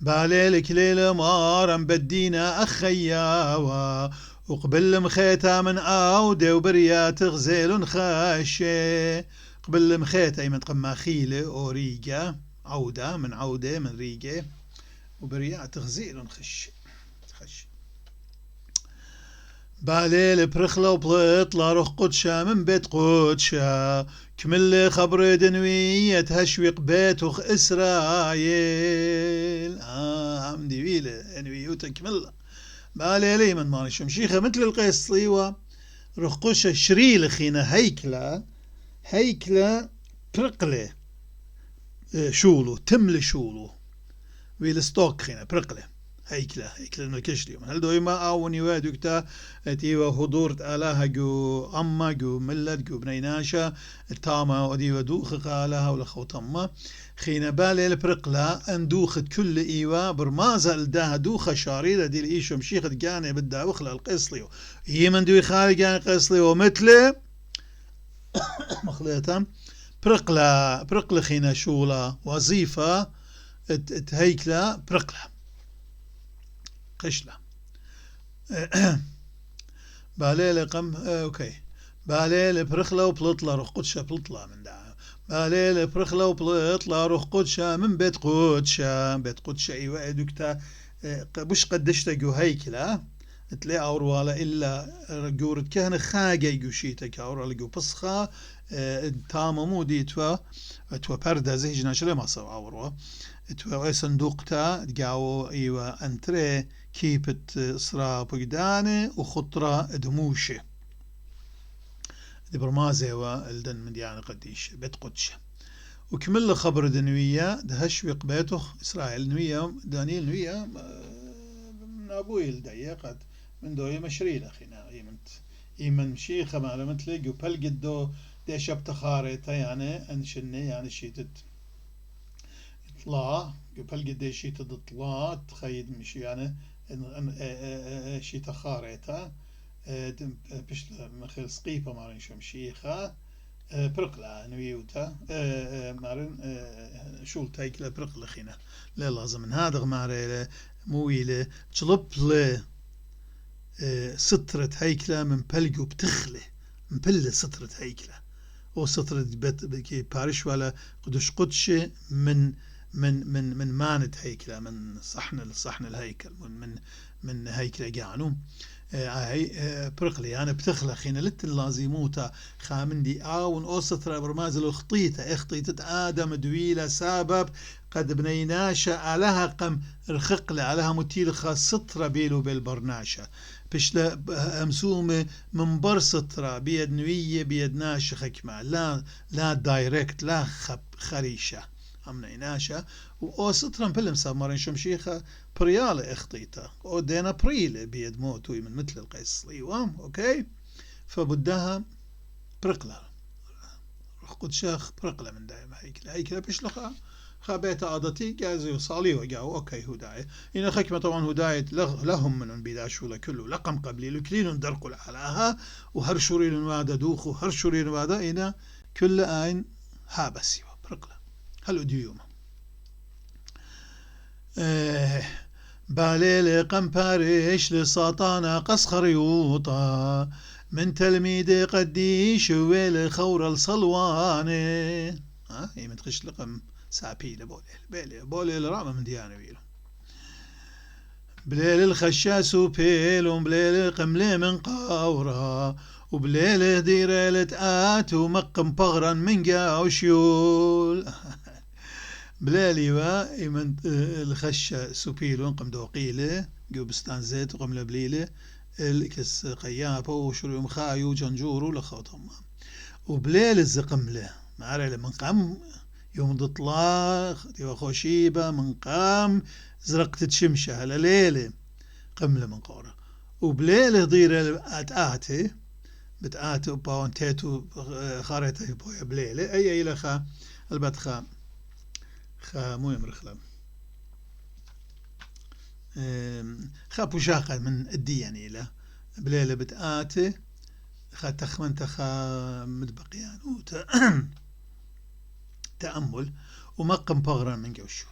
باليلك ليلة مارم بدينا أخياوة وقبل مخيتا من عودة وبريات غزيل خاشة قبل مخيتا من قماخيلة أو ريقة عودة من ريقة وبريات غزيل خش باليل برخلة وبلطلة روح قدشة من بيت قدشة كمل خبر دنوية تهشوق بيتوخ إسرائيل عمدي بيلة انويوتا كمل باليلي من ماني شمشيخة مثل القيس صيوة روح قدشة شريل خينا هيكلة برقلة شولو تمل شولو ويل ستوك خينا برقلة هيكلة الملكش اليوم هل دوي ما أوني وادوكتا تيوا حضورت آلها جو أما جو ملت جو بنيناشا التاما وديوا دوخ قالها ولا خوتما خينا بالي البرقلة اندوخت كل إيوا برمازة الداها دوخة شاريرة دي الإيشو مشيخت جاني بدها وخلا القيصليو هي من دوي خالي جاني قيصليو مثل مخليتها برقلة خينا شولة وظيفة هيكلة برقلة قشلة باليل قم اوكي باليل برخلة وبلطلة روح قدشة بلطلة من دا باليل برخلة وبلطلة روح قدشة من بيت قدشة ايوه دكتا بش قدشتا جو هيكلة تلاقي اوروالا الا جورت كهنة خاقة يجو شيتك اوروالا جو بصخة تاما مودي توا بردا زي جناشلة ما صار اوروا توا صندوقتا تقاو ايوه انتري كيبت صرا بقدانة وخطرة دموشة دي برمازة والدن من ديانة قديش بيت قدشة وكمل خبر دنوية دهشوق بيته إسرائيل نوية دانيل نوية من أبوي الدقيقة من دوية مشريل أخينا إيمن مشيخة معلومة لي وبل قدو دي شبت خاريتا يعني أنشني يعني شيتت طلع قبل قد شيتت طلع تخيد مش يعني شي تخاريتا بش مخيل سقيفة مارن شمشيخة برقلة نويوتا مارن شول تايكلا برقلة خينا لا لازم من هذا مارن مويلة تلب له سترة هيكلة من بلقو بتخلة من بلة سترة هيكلة أو سترة بكي بارش ولا قدش قدشة من مانت هيكلة من صحن الهيكل من هيكلة جانو هاي برقلي يعني بتخلخين لت اللازموتا خامندي آون أوسترا برماز الخطيطة اخطيطة آدم دويلة سبب قد بنيناشا علىها قم رخقلة علىها متيلخة سطرة بيلو بالبرناشا بش لا همسومة من بر سطرة بيد نوية بيد ناشا خكمة لا دايركت لا خريشة ناشا و سطرا بلم سامرين شمشيخة بريالة اخطيته او دينا بريلة بيد موتوي من مثل القيس ايوام اوكي فبدها برقلة قد شاخ برقلة من دائما هيكلة بيشلخها خابيت عادتي جاز يصالي وجاو اوكي هداية إن خكمة طبعا هداية لهم من بيداشولا كله لقم قبلي لكلين درقل علىها وهرشورين وادا دوخ وهرشورين وادا إنا كل آين هابسي برقلة هل أديوم باليل قمباريش لساطانا قصخر يوطا من تلميذ قديش ويل خور الصلواني هي متخش لقم سابي بوليل رامة من ديانا ويلو بليل الخشاس وبيل بليل قملي من قاورا وبليل ديريلة آت ومقم بغرا من قاوشيول بلالي وإيمن الخشة سوبيلون قم دوقيله جو بستان زيت وقم لبليله الكس قيابه وشرو مخايو جنجورو لخوتهم وبليل الزقمله معري لمن قام يوم دطلاق ديو خوشيبة من قام زرقت تشمشة على ليلة قمله من قورة وبليل ضير آتي بتآتي باون تيتو خارته بويا بليلة أي لخا البتخا مو يمرخلم خابو شاقة من الدياني له بليلة بتآتي خا تخمن تخا مدبقيان تأمل ومقم بغرا من جوشول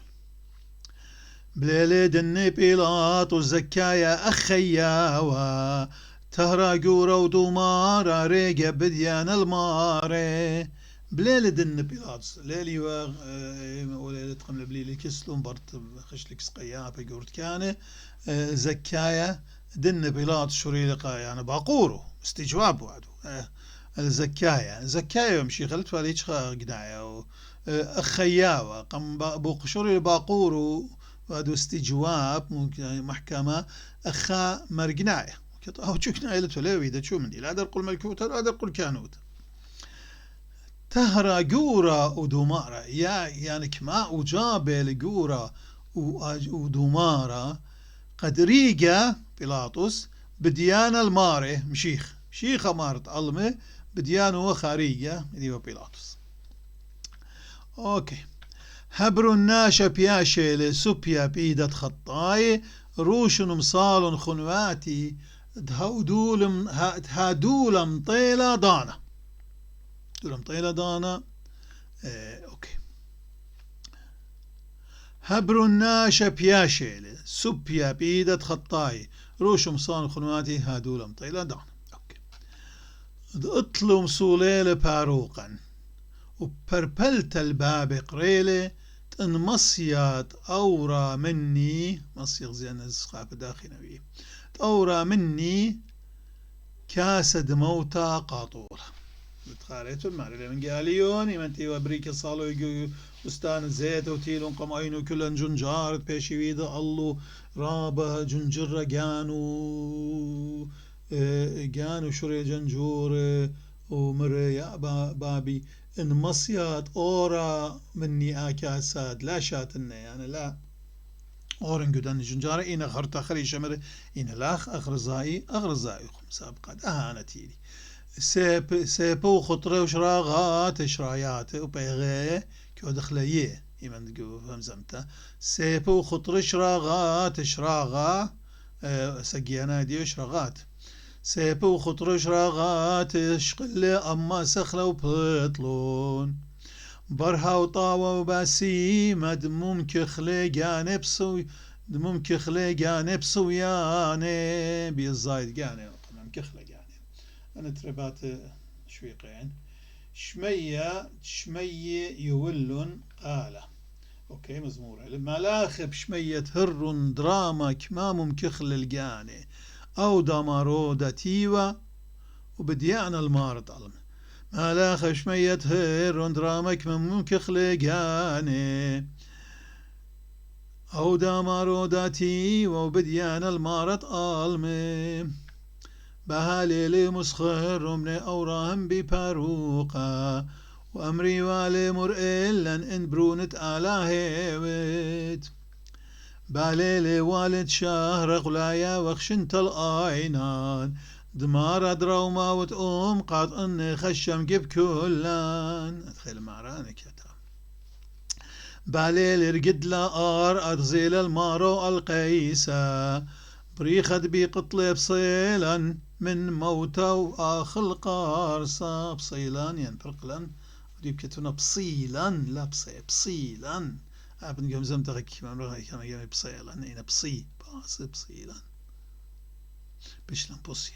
بليلة دني بيلاط والزكايا أخياوا تهرى قورة ودمارة ريقة بديان الماري بليلة دن بيلاطس ليلي وليلة قمل بليلي كسلون برت خشلك سقيابة قورت كان زكايا دن بيلاطس شريلقة يعني باقورو استجواب وعدو زكايا يمشي خلت فاليش قنايا أخياوة قم بوقشوري باقورو وعدو استجواب محكمة أخا مرقنايا أو شكنا إلى تلوي ده شو من دي لا أدر قل ملكوتا لا أدر قل كانوتا تهرى قورة ودمارة يعني كما وجابل قورة ودمارة قد ريقة بيلاطس بديانة المارة مشيخة مارت علمه بديانة وخارية ديو بيلاطس اوكي هبرو الناشا بياشي سوبيا بيدة خطاي روشن مصال خنواتي هادول مطيلة دانا دول مطيلة دانا اوكي هبرو الناشا بياشي سوبيا بيدة خطاي روش مصال خنواتي هادول مطيلة دانا اوكي اطلو مصوليلة باروقا وبربلت الباب قريلة انمصيات أورا مني مصيغ زين السخافة داخل نبي أورا مني كاسد موتى قاطورة بتخاريتو المعرفة من قاليون يمنتي وبريك صالو يجو وستان الزيت وتيلون قم عينو كلن جنجارت بيشي ويدا الله رابه جنجر جانو شري جنجور ومريا بابي إن مصيات أورا مني آكاساد لا شاتنا يعني لا أورن قدان جنجارة إن خرطة خري شمر إن لاخ أغرزائي سابقات أهانتيلي سيبو خطرة وشراغات شرايات وبيغي كو دخليه إيمان تقول فهمزمتا سيبو خطرة شراغا سقيانا ديو شراغات سيبو خطر شراغات شقلة أما سخلة وبطلون برها وطاوة وباسيمة دموم كخلي جانب صوياني بيزايد جانب قمم كخلي جانب أنا تربات شويقين شمية يولن قالة أوكي مزمورة الملاخب شمية هر دراما كمام كخل الجاني أو دمارو دتيوة وبديان المارد علم ما لا خشمية هير درامك ممكن خلقاني أو دمارو دتيوة وبديان المارد علم بهالي مسخر من أوراهم بباروقة وأمري والي مرئلا إن برونت هيوت باليلي والد شهر غلايا وخشنت الآينان دمار دروما وتقوم قاط اني خشم جيب كلان ادخل معرانك يا ترى باليلي رقد لآر أدغزيل المارو القيسة بريخد بقطلي بصيلا من موتا وآخل قارصة بصيلان يعني برقلان وديب كتونا بصيلان لا بصيلان ابن جم زمتك كمان راه كان جاي بصيلان هنا بصيلان بشلن بصي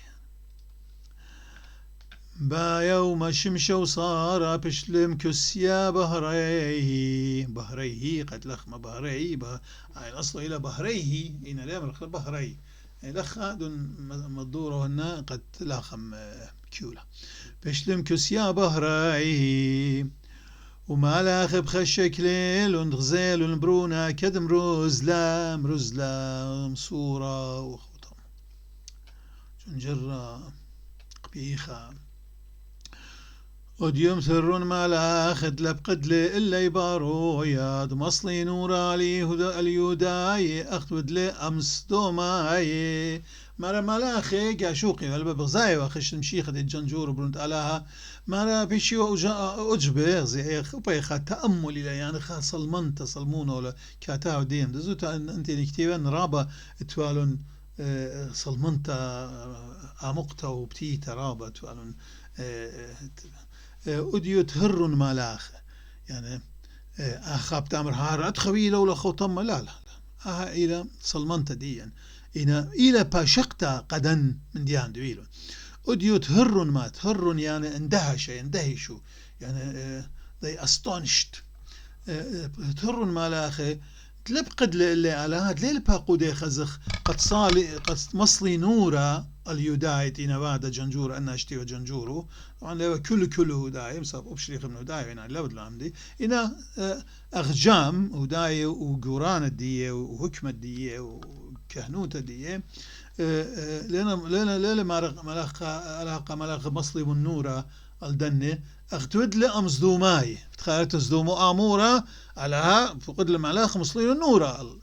با يوم شمشة وصار بشلم كسيا بهريه قد لخم بهريه الأصل إلى بهريه إن لا مرخ بهريه لخ دون مدوره هنا قد لخم كيولا بشلم كسيا بهريه وما لاخب خشك ليل ونغزيل ونبرونا كدم رزلام صورة وخطم جنجرة قبيخة وديوم ثرون ما لاخد لبقد لي إلا يبارو ياد مصلي نور علي اليوداي أخد لي أمس دوماي مرا ملاخي قاشوقي والبا بغزاي واخش مشيخة الجنجور برونت علىها مرا بيشي أجبه زي بيخا تأمل إلى يعني خا صلمنت صلمون ولا كاتاو ديم دزوت أنت نكتيبا رابا توالون صلمنت عمقتا وبتيتا رابا توالون أديو تهرن ملاخ يعني أخاب تامر هارات خويلة ولا خوطم لا إلى صلمنت ديا إلى باشقتا قدن من ديان دويلون أديو تهرن ما تهرن يعني اندهشوا يعني they astonished تهرن ملاخي تلبقد اللي على هاد ليل باقودي خزخ قد مصلي نورا اليودايت إنا بعد جنجور أنا أشتي وجنجورو طبعا لو كل هداي مساب أبشريخ من هداي هنا لابد لامدي إنا أغجام هداي وقران الدية وحكمة الدية وكهنوت الدية لنا ملاقة مصلي والنورا الدنة أختود لأمصدوماي تخيلت أصدومو آمورة علىها فقد الملاخ مصلي والنورا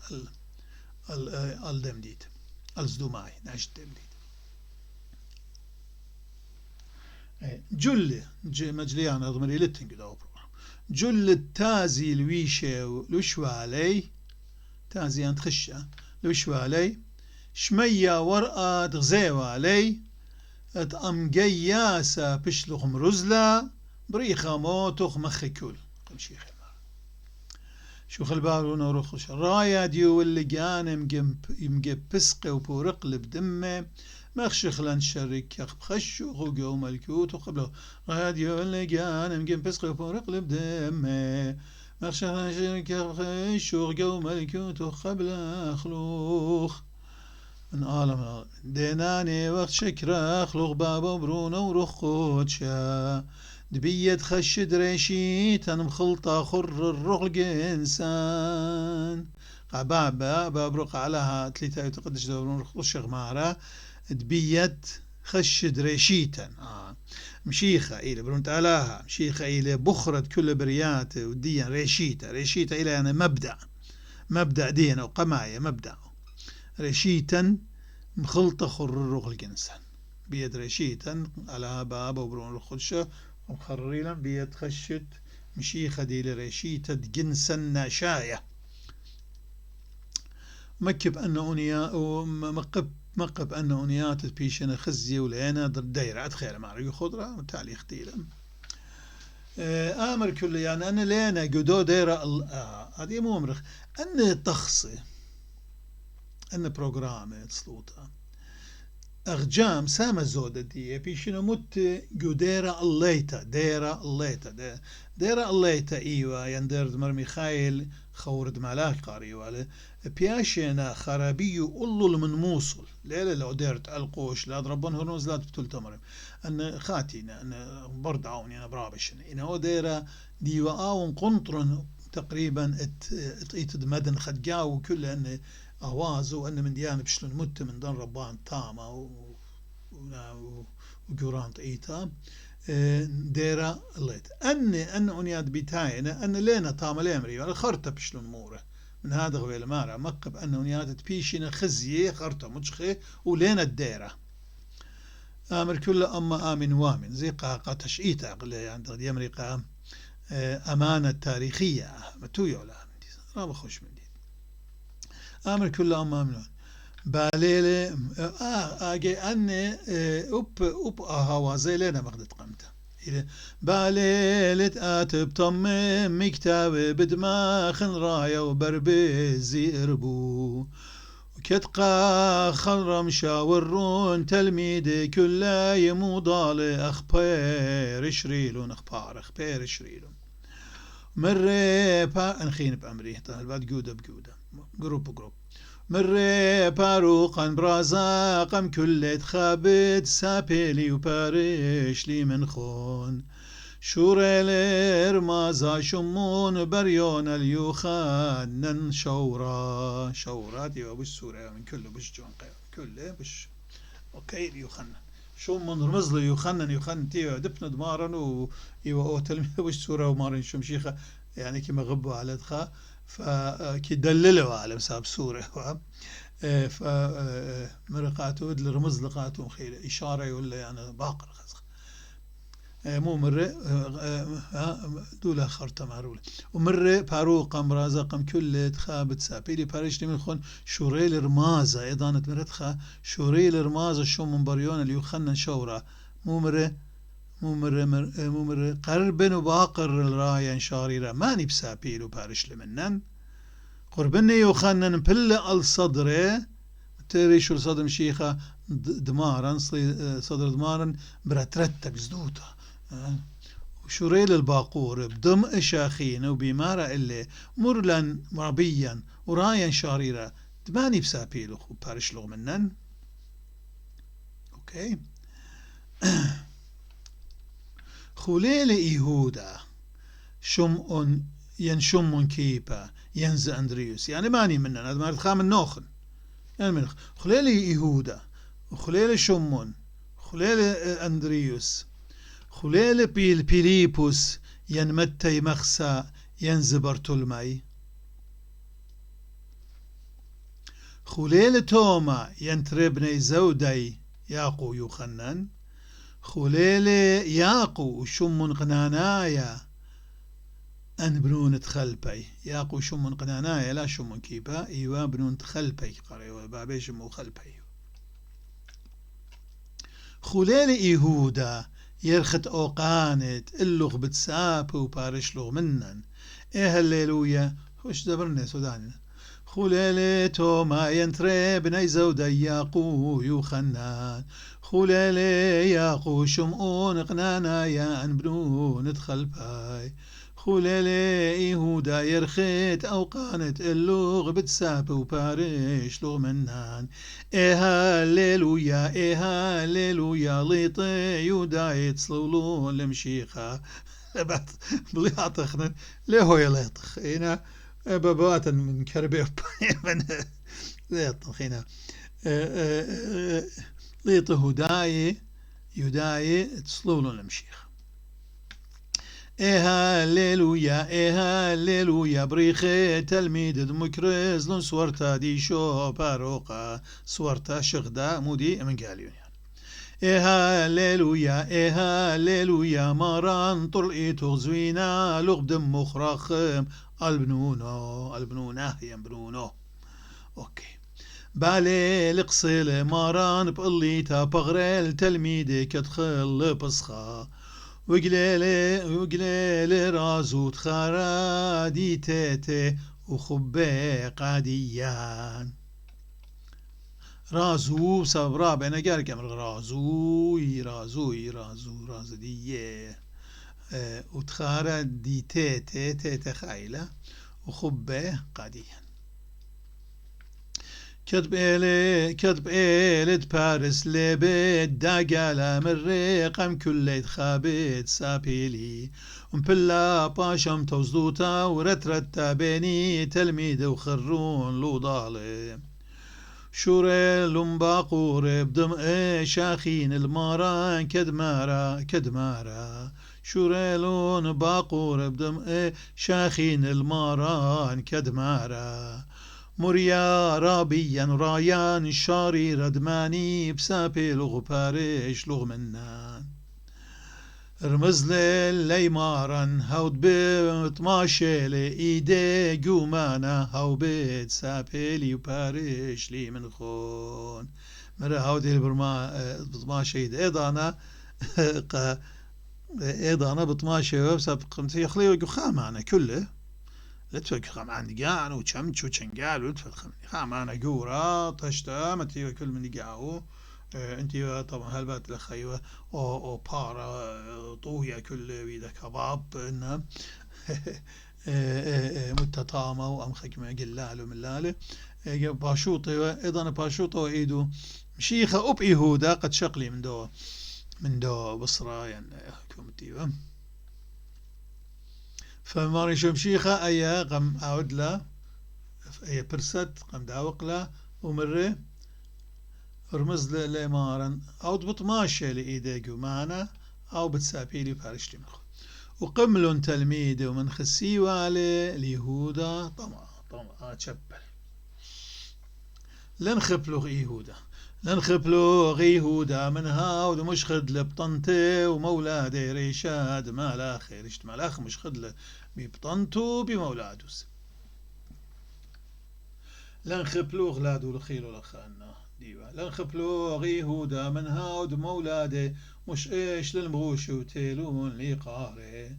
الدمديد الصدوماي ناش الدمديد جل مجليان أضمري لتن كده جل التازي الويشة لوشوالي تازي أنت خشة لوشوالي شمية ورقة تغزيوة علي اتأم جياسة بشلخم رزلة بريخة موتوخ مخي كل قم شيخي شو خلبارون ورخش رايا ديو اللي جان يمجب بسقي وبورق لبدمه مخشخ لن شرك يخ بخشو وقو ملكوت وقبله رايا ديو اللي جان يمجب بسقي وبورق لبدمه مخشخ لن شرك يخ بخشو وقو ملكوت وقبله خلوخ من عالم ديناني وقت شكرا خلوق بابا برونو ورخوتشا دبيت خشد ريشيتا مخلطة خر الرغل إنسان قبابا بابرق علىها تليتا يتقدش دورون رخوش غمارة دبيت خشد ريشيتا مشيخة إلى برونت علىها مشيخة إلى بخرة كل بريات وديا ريشيتا إلى يعني مبدأ دين أو قماية مبدأ رشيتا مخلطة خرر الجنسان بيد رشيتا على باب وبرون الخدشة ومخرريلا بيد خشت مشيخة دي لرشيتا جنسا ناشاية مكب أن أنياء مقب أن أنيات بيشنا خزي ولينا دايرة خير معريو خضرة وتالي اختيلا آمر كل يعني أنا لينا قدو دايرة هذه مو أمرخ أن تخصي أن برنامج سلوطة أغجام سامة زودة دي بيشنا مت جو ديرا الليتا ديرا الليتا إيوا يندرد مرمي خايل خورد ملاك قاري ولا بياشنا خرابي أولو من موصل ليلة لو ديرت القوش لا ضربون هرنوز لا تبتل تمرم أن خاتينا أن برد عوني أنا برابشنا إن هو ديرا ديوا آون قنطرن تقريبا ات مدن خدجاو وكل أن أواز وأن من ديان بشلون مت من دون ربان تاما وجورانت إيتا ديرا الليت أن أنياد بتاعنا أن لنا تاما الأمري ولا خرطة بشلون مورة من هذا غويل مارا مقب أن أنياد تبيشنا خزية خرطة مجخي ولنا الديرة أمر كل أما آمن وامن زي قاقة تشئيتا قل عند يعني أمريكا أمانة تاريخية متو يولا رابع خوش من دي أمر كل أما آمن وامن باليلة أجي أني أب هوازي لنا مقدت قمته باليلة آتب طم مكتاب بدماخ رايا وبربزي إربو كتقا خرم شاورون تلميذ كل يموضال أخبار شريلون أخبار شريلون مرة أنخين بأمري البعد جودة بجودة جروب مرة باروقا برازاقم كل خابت سابيلي وبارش لي من خون شوريلر مازا شمون بريون اليوخان شورات يا بش سورة من كله بش جون كله بش اوكي اليوخان شمون رمز له يوخنن تيو دبنا دمارن و تلميذ بش سورة ومارن شمشيخة يعني كما غبوا على دخا فكي دللوا على مساب سورة فمرقاتو الرمز لقاتو خير إشارة ولا يعني باقر خزق مو مرة دولا خرطة معرولة ومرة باروقا مرازقم كل تخابت سابيلي باريش من خون شوريل رمازة أيضا مرتخا شوريل رمازة شو من بريون اللي يخنن شورة مو مرة قربن وباقر الراية شاريرة ماني بسابيل وباريش لمنن قربني يخنن بلا الصدر تري شو الصدر مشيخة دمارا صدر دمارا برترتب زدوتا وشوريل الباقور بدم إشاخين وبمارة اللي مرلا مربيا ورايا شاريرة دماني بسابيلو بارش لغ منن اوكي خليل إيهودا شمء ينشم كيبا ينز أندريوس يعني ماني منن هذا مارد خام النوخن يعني من خليل إيهودا وخليل شمون خليل أندريوس خليل بيليبوس ينمتي مخسا ينزبر تلمي خليل توما ينتربني زودي ياقو يخنن خليل ياقو شم قنانايا أن بنون تخلبي ياقو شم قنانايا لا شم كيبا إيوا بنون تخلبي قريوا بابي شمو خلبي خليل إيهودا يرخت أوقانت اللغ بتساب وبارش لغ منن إيه هللويا خوش دبرنا سوداننا خليل توما ينتري بني زودا ياقو يوخنان خليل ياقو شمعون قنانا يا أنبنون ادخل باي خليل إيهودا يرخت أوقانت اللغ بتساب وبارش لغ منان إيه هللويا ليطي يودا يتصلولو لمشيخة بعد بليات خنن لهو يليطخ هنا بابات من كربي من ليطخ هنا ليطه يداي تصلولو لمشيخ إيه هللويا بريخي تلميذ دمكرز لون صورتا دي شو باروقا صورتا شغدا مودي من قاليون إيه هللويا مران طلقيتو زوينا لغدم مخرخم البنونة ينبنونو اوكي بالي لقصيل مران بقليتا بغريل تلميذي كتخل بصخا وقليل رازوت خرادي تيتي وخبي قاديان رازو بسبب رابع أنا قال كم رازوي رازوي رازو راز دي وتخارة دي تي خايلة وخبه قادية كتب إلد بارس لبيت داقالة من ريقم كليت خابت سابيلي ومبلا باشم توزدوتا ورترتا بيني تلميذ وخرون لو ضالي شوري لمباقور بدم شاخين الماران كدمارا شوري لون باقور بدم شاخين الماران كدمارا مريا رابيا رايان شاري ردماني بسابي لغ باريش لغ منان رمز لي مارن هاود بيت ماشي ايدي جومانا هاو بيت سابيلي وباريش لي من خون مرة هاودي البرما بطماشي ايضانا ايضانا بطماشي وبساب قمت يخلي ويقو خامانا كله لتفك خامان دقان وشمش وشنقال ولتفك خامان قورا طشتا متي كل من دقاو انتي طبعا هالبات لخيوة او بارا طوية كل ويدا كباب انه متطامة وامخك ما قلالو ملالة باشوطة ايضا باشوطة ايدو مشيخة اب ايهودا قد شقلي من دو بصرة يعني كومتيوة فماري شمشيخة ايا قم اعود لا ايا برست قم داوق لا ومره رمز لمارن او بطماشة لإيديقو معنا او بتسابيلي بارش لمخ وقملون تلميذ ومن خسي والي ليهودا طمع تشبل لن خبلوغ إيهودا لن خبلوغ إيهودا من هاود مش خدل بطنته ومولادي ريشاد مالا خير اشت مالاخ مش خدل ببطنته بمولادوس لن خبلوغ لادو لخيلو لخانا ديوا لن خبلوغ يهودا من هاود مولادي مش ايش للمغوش وتيلون لي قاري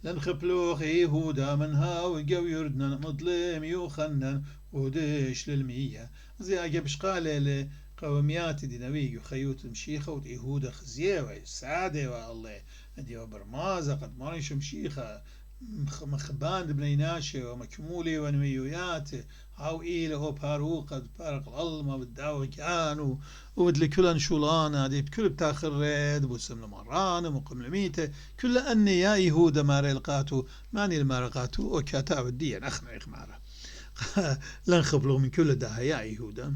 لن خبلوغ يهودا من هاود جو يردنا مظلم يوخنن وديش للمية زي اجبش قال قوميات دينوي خيوت مشيخة ويهودا خزيه سعادة والله ديوا برمازة قد ماريش مشيخة مخبان بنيناشي ومكمولي ونويويات هاو إيله هو باروقة بارق الألمة بالداوي كانوا ودلي كل شولانة دي بكل بتاخر ريد بوسم لمران مقم لميته كل أني يا يهودا ماري لقاتو ماني المارقاتو وكاتاو الدين أخنا إخمارة لن خبلو من كل ده يا يهودا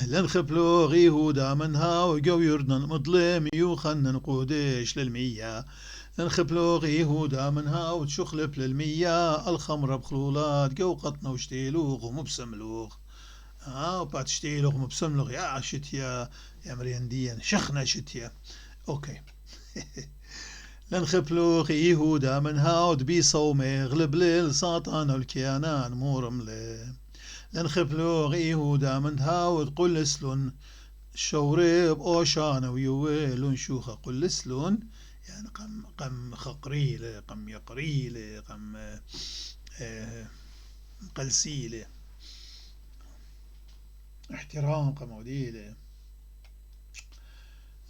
لن خبلو يهودا من هاو جو يردن مظلم يوخنن قوديش للمية نخبلوغ يهودا منها وتشخلب للمية الخمرة بخلولات جو قطنا وشتيلوغ ومبسملوغ وبعد شتيلوغ مبسملوغ يا شتيا يا مرينديا شخنا شتيا اوكي لنخبلوغ يهودا منها ودبي صومي غلب ليل ساطان والكيانان مورملي لنخبلوغ يهودا منها وتقول سلون شوريب اوشانا ويويلون شوخة قل سلون يعني قم خقريلة قم يقريلة قم قلسيلة احترام قم وديلة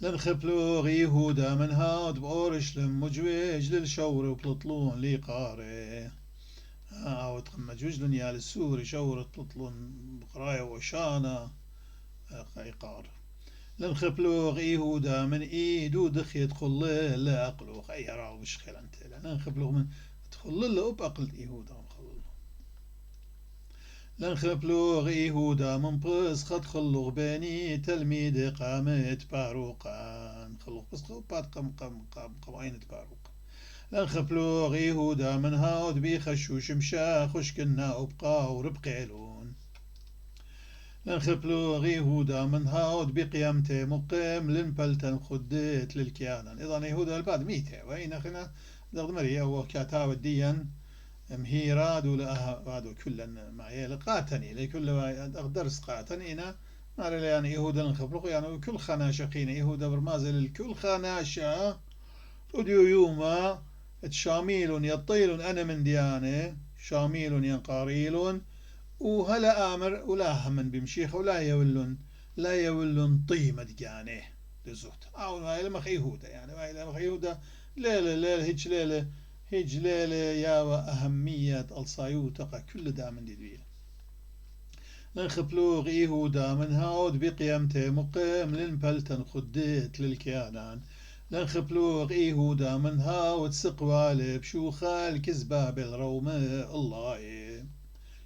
لنخبلوغ يهودا من هاد بأورش لمجويج للشور وبلطلون لي قاري او تقم مجوج لنيا للسوري شور بلطلون بقراية وشانا قار لن خبلوغ يهودا من ايدو دخيت خلي لا اقلوغ اي راو مش خير انت لن خبلوغ من تخلي لا ابقل يهودا لن خبلوغ يهودا من بس خد خلوغ بيني تلميذ قامت باروقان خلوغ بس بعد قم عينت باروق لن خبلوغ يهودا من هاود بيخشوش مشا خشكنا وبقى وربقيلون لن خبلوغ يهودا من هاود بقيامته مقيم لنبلتن خديت للكيانان إذن يهودا البعد ميته وين أخنا دغد مريا وكاتاو الديان مهيراد ولا بعد كلا معي لقاتني لكل درس قاتنينا ما يعني يهودا نخبلوغ يعني كل خناشقين يهودا برمازل الكل خناشا وديو يوما شاميل يطيل أنا من ديانه شاميل ينقاريل وهلا آمر ولا همن بمشيخ ولا يولن طيمة دجانه لزوت أو هاي لما خيهودة يعني هاي لما خيهودة ليلة هيج ليلة يا أهمية الصيوتة كل دا من دي دويل نخبلوغ إيهودا من هاود بقيمته مقيم لنبلتن خديت للكيانان لنخبلوغ إيهودا من هاود سقوالي بشوخا الكذبة بالرومة الله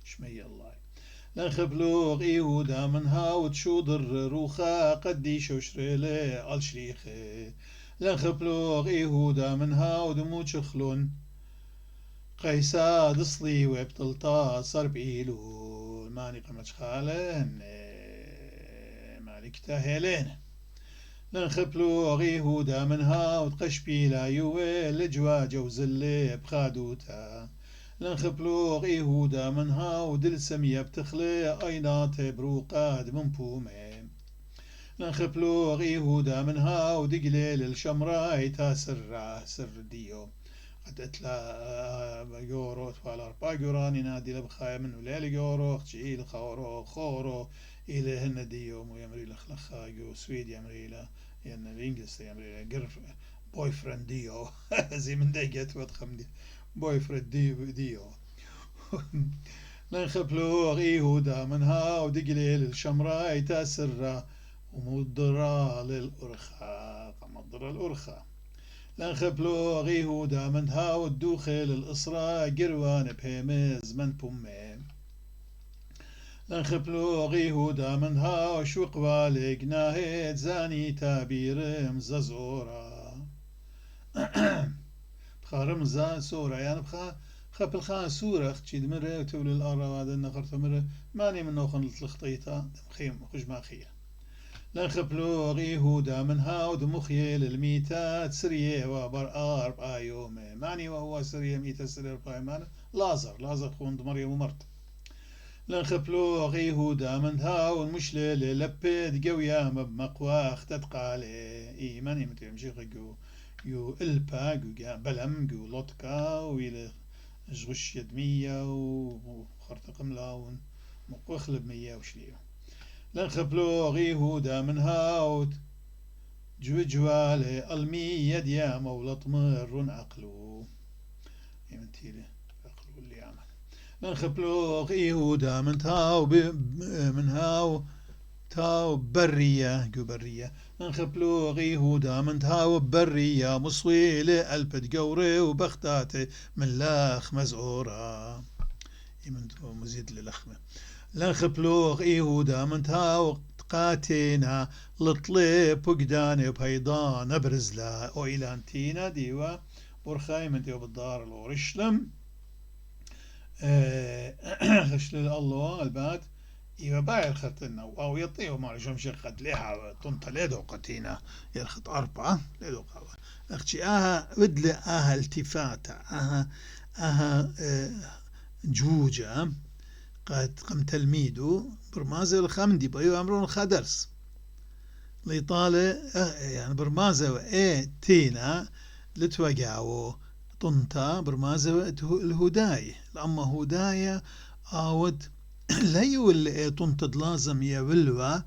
شمي الله لنخبلوغ إيهودا من هاود شودر روخا قدي شوشريلي الشريخي لنخبلوغ إيهودا من هاود موتشخلون قيسا دصلي وبطلطا صرب إيلو ماني قمتش خالن مالك تاهلين لنخبلوغ إيهودا من هاود قشبي لا يوي لجوا جوزلي بخادوتا لنخبلوغ إيهودا من هاود السمية بتخلي أينات بروقاد من بومي لنخبلوغ إيهودا من هاود قليل الشمراي تاسر سر ديو قد اتلا يورو تفال أربع جوراني نادي لبخايا منو ليل يورو خشيل خورو إلى هن ديو مو يمري لخلخاجو سويد يمري له يعني الإنجليز يمري له جرف بوي فريند ديو زي من دقيقة وتخم دي بوي فريند ديو لنخبلوغ إيهودا من هاو دقليل الشمراي تاسر ومضرا للأرخا مضرا الأرخا لنخبلوغ إيهودا من هاو الدوخل الإسراء قروان بهمز من بومي لنخبلوغ إيهودا من هاو شوق والق ناهيد زاني تابير مزازورا بخارم زا سورة يعني خبل خان سورة تشيد مرة وتولي الأرى هذا النخرت مرة ماني من نوخن التلخطيطة خيم خش ما خير لنخبلوغ إيهودا من هاود مخيل الميتات سرية وبر أرب آيومي ماني وهو سرية ميتة سرية القائمان لازر خوند مريم ومرت لنخبلوغ إيهودا من هاود مشلل لبيد قويا بمقواخ تتقالي إيماني متيمشيخ يو إلبا جو بلم جو لوتكا ويل جغش يدمية وخرطق ملاون مقوخ لبمية وشليو لنخبلوغ إيهودا من هاود جوالي المي يديا مولط مر عقلو يمنتيلي عقلو اللي عمل لنخبلوغ إيهودا من هاو تاو برية لنخبلوغ إيهودا من تاو برية مصويلة ألبت قوري وبختاتي من لاخ مزعورة يمنتو مزيد للخمة لنخبلوغ إيهودا من تاو قاتينا لطليب وقداني بهيضان أبرزلا أو إلانتينا ديوا برخاي من ديو بالدار الورشلم خشل الله الباد إيوا باير خطنا أو يطيو ما رجوم شيخ قد ليها طنطا ليدو قتينا يرخط أربعة ليدو قوة أختي ودل التفاتة جوجة قد قم تلميذه برمازة الخامدي بأيو أمرون خادرس ليطالة يعني برمازة تينا لتوقعو طنطا برمازة الهداية لأما هداية آود لا يول طنطا لازم يولوا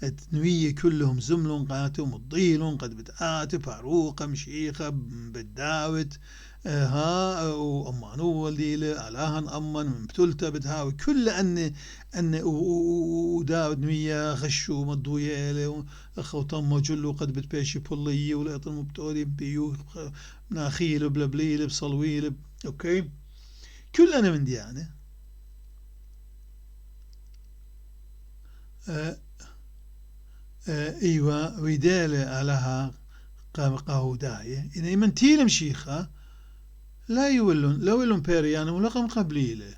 التنوية كلهم زملون قاتهم الضيلون قد بتآتي فاروقة مشيخة بالداوت وأمان وليلة ألاهن أمان من بتلتا بتهاوي كل أن وداود نوية خشو مضوية له أخو طم جلو قد بتبيشي بولية ولا يطن مبتولي بيو ناخيل بلبليل بصلويل أوكي كلنا من ديانة ايوه ويدالة علىها قهوداية إن من تيلم شيخة لا يولون بيريان ولقم قبليله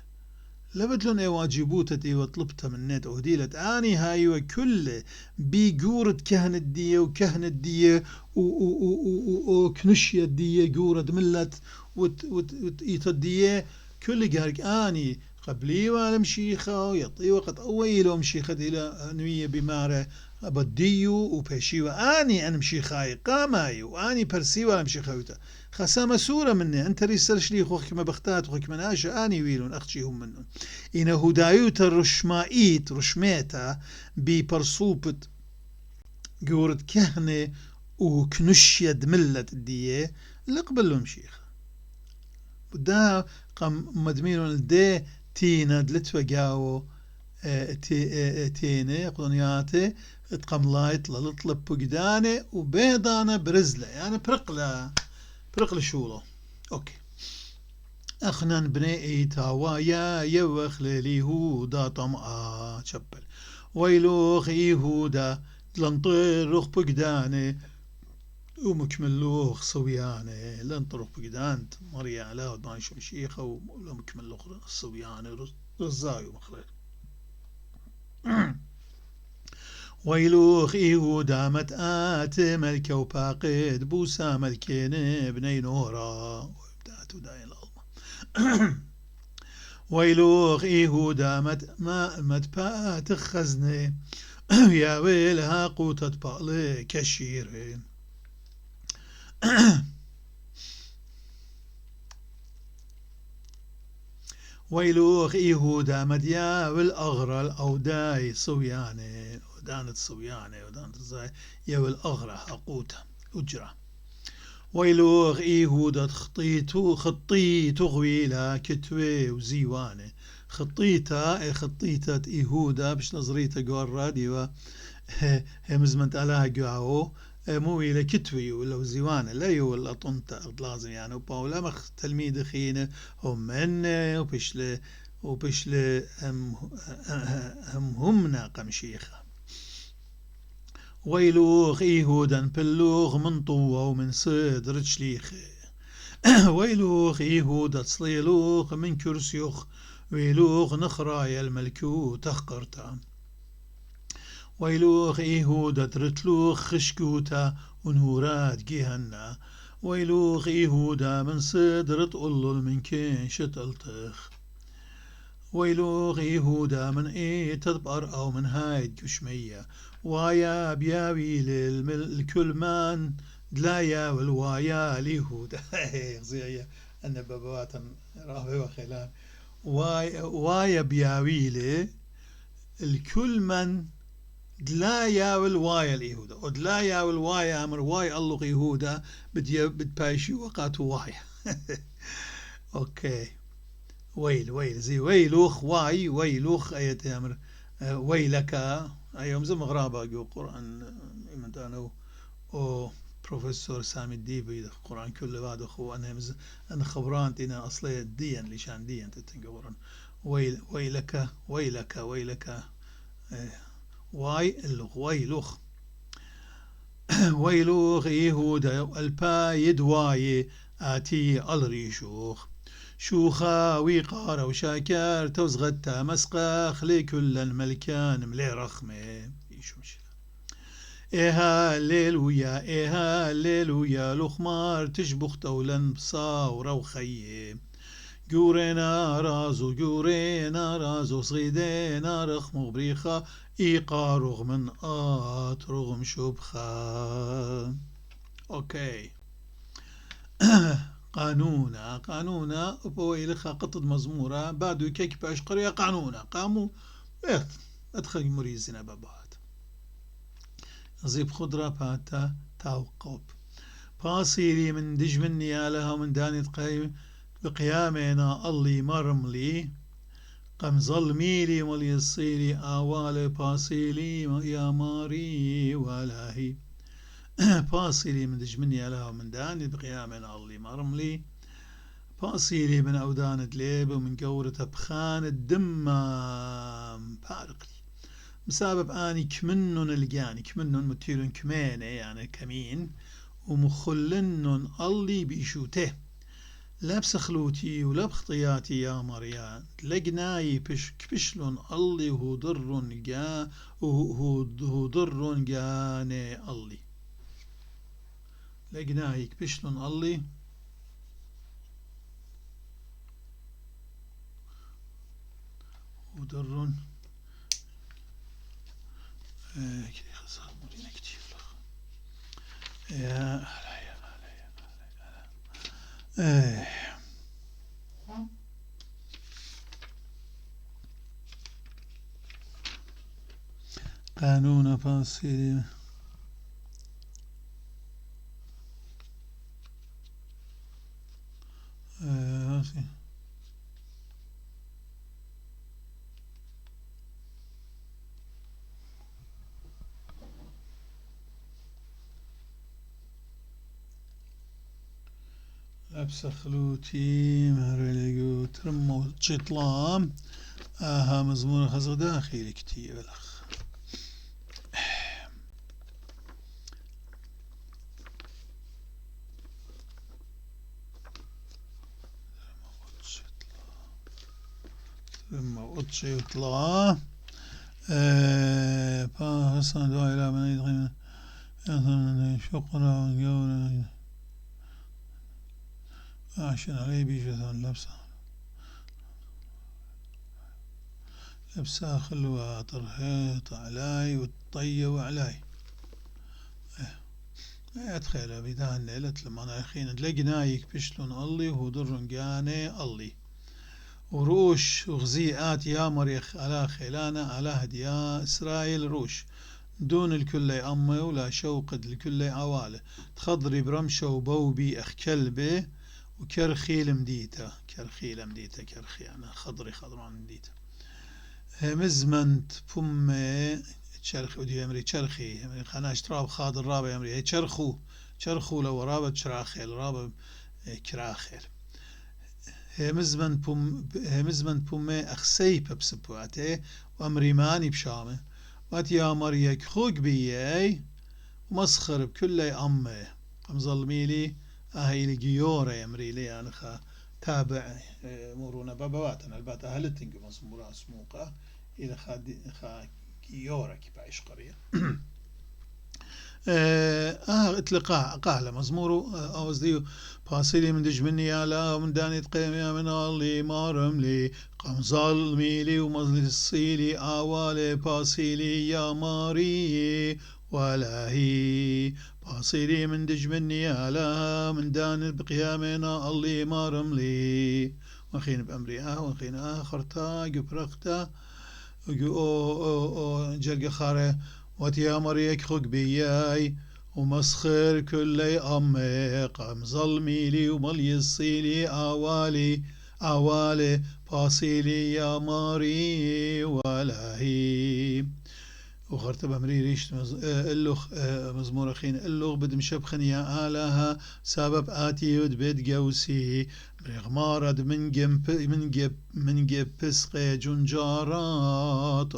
لا بدلون اي واجبوتة اي وطلبتها من نت اهديلة اني هاي وكل بيقورة كهنة دية وكهنة دية وكنشية دية قورة ملت وتيتدية كل قارك اني قبلي وانا مشيخة ويطي وقت اويلو مشيخة الى نوية بمارة أبديو وبشي وأني أنا مشي خاي قاماي وأني برسي ولا مشي خايوتا خسامة سورة مني أنت ريسرش لي خوك ما بختات خوك مناشا أني ويلون أختيهم منهم إن هدايوتا رشمائيت رشميتا ببرصوبت جورد كهنة وكنشيد ملة الدية اللي قبلهم شيخ بدا قام مدمينون دي تينا دلتوا جاو تيني قنياتي تقام لايت للطلب بقداني وبيضانة برزلة يعني برقلة شولو اوكي اخنان بني ايتا ويا يوخ ليهودا طمعا شبل ويلوخ يهودا لنطير بقداني ومكملوخ صوياني لنطرق بقدان مريا لا ودان شو شيخة ومكملوخ صوياني رزايو مخلي ويلوخ إيهودا متآت ملكة وباقد بوسا ملكين بني نورا وبدأت داين الألمة ويلوخ إيهودا متبات خزني يا ويلها قوتة بقلي كشيرين ويلوخ إيهودا مديا والأغرى الأوداي صوياني ودانت صوياني ودانت زاي يا والأغرى أقوتا أجرة ويلوخ إيهودا خطيتو غويلة كتوي وزيواني خطيتا إيهودا بش نظريتا قوار راديو هم زمنت علىها قاعو مو إلى كتوي ولا زيوانة لا ولا طنطا لازم يعني وباولا مخ تلميذ خينة هم من وبشل همنا قمشيخة ويلوخ إيهودا بلوغ من طوة ومن صدر شليخة ويلوخ إيهودا تصليلوخ من كرسيوخ ويلوخ نخرايا الملكوت تخقرتا ويلوخ إيهودا ترتلوخ خشكوتا ونورات جهنة ويلوخ إيهودا من صدر تقلل من كين شتلتخ ويلوخ إيهودا من تدبر أو من هايد كشمية وايا بياوي الكل مان دلايا والوايا ليهودا زي أنا بابوات راهي وخلان وايا بياوي الكل من دلايا والوايا اليهودا ودلايا والوايا امر واي الله يهودا بتبايشي وقاتو وايا اوكي ويل زي ويلوخ واي ويلوخ ايت امر ويلك ايوم زي مغرابة جو قرآن من انا او بروفيسور سامي الديبي القرآن كله بعد اخو انا خبران تينا اصلي ديا لشان ديا تتنقورن ويلك واي اللغ ويلوخ ويلوخ يهودا البايد واي آتي الريشوخ شوخا ويقار وشاكر توزغتا مسقاخ لكل الملكان ملي رخمه إيها الليلويا لخمار تشبخ تولا بصاورة وخيه جورينا رازو صغيدينا رخ مغبريخة إيقا رغم رغم شبخة أوكي قانونا بويلخا قطد مزمورة بعد كيك باش قرية قانونا قاموا أدخل مريزنا بابات زيب خضرة باتا توقب باصيلي من دج من يالها ومن داني تقيم بقيامنا الله مرملي قم ظلميلي وليصيلي آوال باصيلي يا ماري ولاهي باصيلي من دجمني على ومن داني بقيامنا الله مرملي باصيلي من أودان دليب ومن قورة بخان الدمام بارقلي مسبب اني كمنن الجاني كمنن متيرن كمانه يعني كمين ومخلنن الله بيشوته لا بسخلوتي ولا بخطياتي يا مريان لقناي كبشلون الله هو ضر جاني الله لقناي كبشلون الله وضر كذي خسر مرينا كتير يا هلا يا هلا يا هلا. قانون فاصل أبسخلوتي مهرليقو ترمو تشطلام آها مزمور خزق داخلي كتير الأخ. ترمو تشطلا فحسن دعا إلى من يدغم شقرا ونقول عشان عليه بيجة لبسها خلوها طرحيط علاي والطية وعلاي أتخيل بيدان ليلة لما أنا أخينا لقنايك بشلون الله وهدر قاني الله وروش وغزيئات يا مريخ على خيلانا على هديا إسرائيل روش دون الكل أمي ولا شوقد الكل عواله تخضري برمشة وبوبي أخ كلبه وكرخي لمديته كرخي أنا خضري خضران مديته مزمنت بومي تشرخي ودي أمري تشرخي أمري خناش تراب خاضر رابع أمري هي تشرخو لو رابع تشراخيل رابع كراخيل مزمن بومي أخسي بسبواته وأمري ماني بشامه وات يا مريك خوك بيي ومسخر بكل أمي مظلميلي أهيلي جيورة أمري لي أنا خا تابع مورونا بابواتنا البات أهلتنج مزمورا سموقة إلى خا جيورة كي بعيش قرية اتلقاء قال مزمورو أوزديو فاصلي من دجمني يا لا ومن داني تقيم يا من الله مارم لي قم ظلمي ومظلي الصيلي آوالي فاصلي يا ماري ولاهي فاصلي من دجمني يا لا من داني بقيامنا الله مارم لي وخين بأمري وخين آخرتا قبرقتا جرق خاره واتيا مريك خق بياي ومسخر كل أمي قام ظلمي لي وملي الصيلي آوالي فاصيلي يا ماري ولاهي وخرت بأمري ريشت اللغ مزمور أخين اللغ بدم شبخن يا آلها سبب آتي ود بيت قوسي مرغمارد من جب بسق جنجارات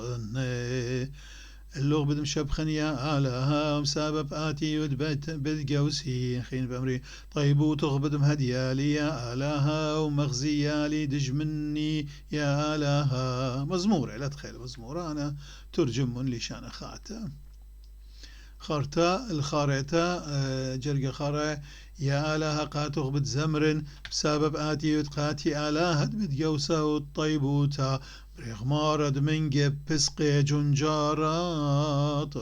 اللغ بدم شبخن يا آلها مسبب آتي ود بيت قوسي خين بأمري طيبو تغبدم هديالي يا آلها ومغزيالي دجمني يا آلها مزمور لا تخيل مزمور أنا ترجم لشان خاتا خارتا الخارتا جرق خارا يا آلها قاتوغ بتزمرن بسبب آتي وتقاتي آلها بتقوسا والطيبوتا برغمارد من جب بسقي جنجارات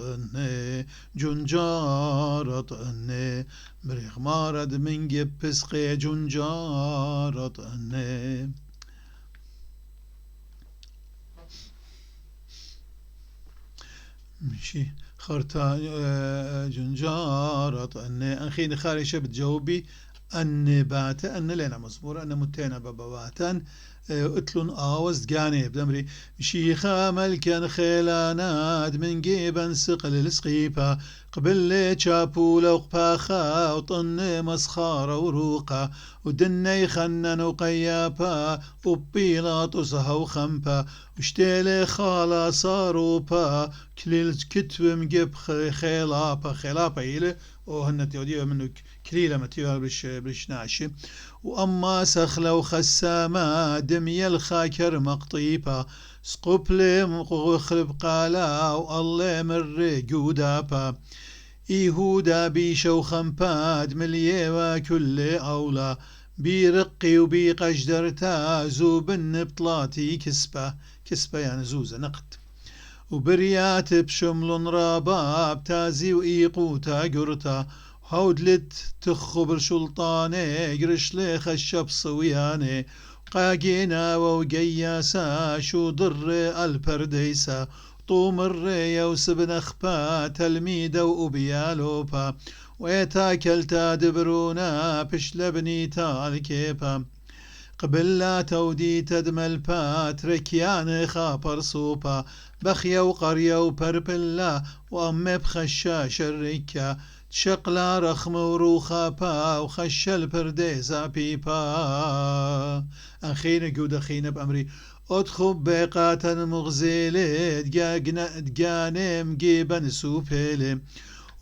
برغمارد من جب بسقي جنجارات مشي خرتا جنجارة أنخين خارشة بتجاوبي أن بات أن لنا مزمور أن متينا ببواتا اتلون آوز جاني بدمري شيخا ملكا خيلاناد من جيبا سقل السقيبة قبل شابولا وقباخا وطن مسخارة وروقا ودني خنن وقيابا وبيلاطس وخمبا وشتيلي خالا صاروبا كليل كتب مجيب خيلابا إلي وهن تيوديها منه كليلة متيوها برش ناشي وأما سخلة وخسامة دمي الخاكر مقطيبا سقبلي مخلب قالا والله مر جودابا إيهودا بيشا وخمباد مليوا كل أولا بيرقي وبيقجدرتا زوبن بطلاتي كسبة يعني زوزة نقد وبريات بشمل رباب تازي وإيقوتا قرتا هودلت تخبر شلطاني قرش لي خشب صوياني قاقينا وقياسا شو ضر البرديسا طوم الريا وسبن اخبا تلميدة وبيالوبا ويتاكلتا دبرونا بشلبني تالكيبا قبل لا تودي تدمل باتركيان خابر صوبا بخيا وقريا وبربلا وأمي بخشاش الركا تشقلا رخم وروخا با وخش البرديزا بيبا أخينا قود أخينا بأمري أدخب بقاتا مغزيلة دقانم جيبا سوبيلم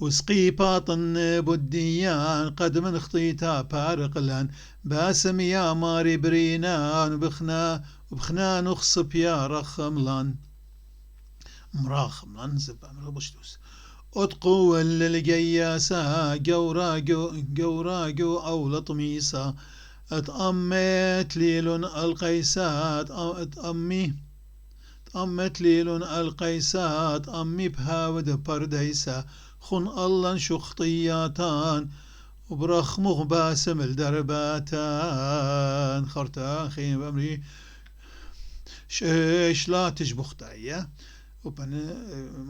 وسقي باطن بديان قد من خطيتا بارقلان باسم يا ماري برينان وبخنا نخصب يا رخملان مراخملان زب أمر بشتوس أتقو القياسا قوراقو أو لطميسا اتأمت ليل القيسات تأمت ليل القيسات أمي بهاود برديسا خن الله شخطياتان وبرخ باسم الدرباتان خرتا خين بأمري شيش لا تجبخ دايا وبن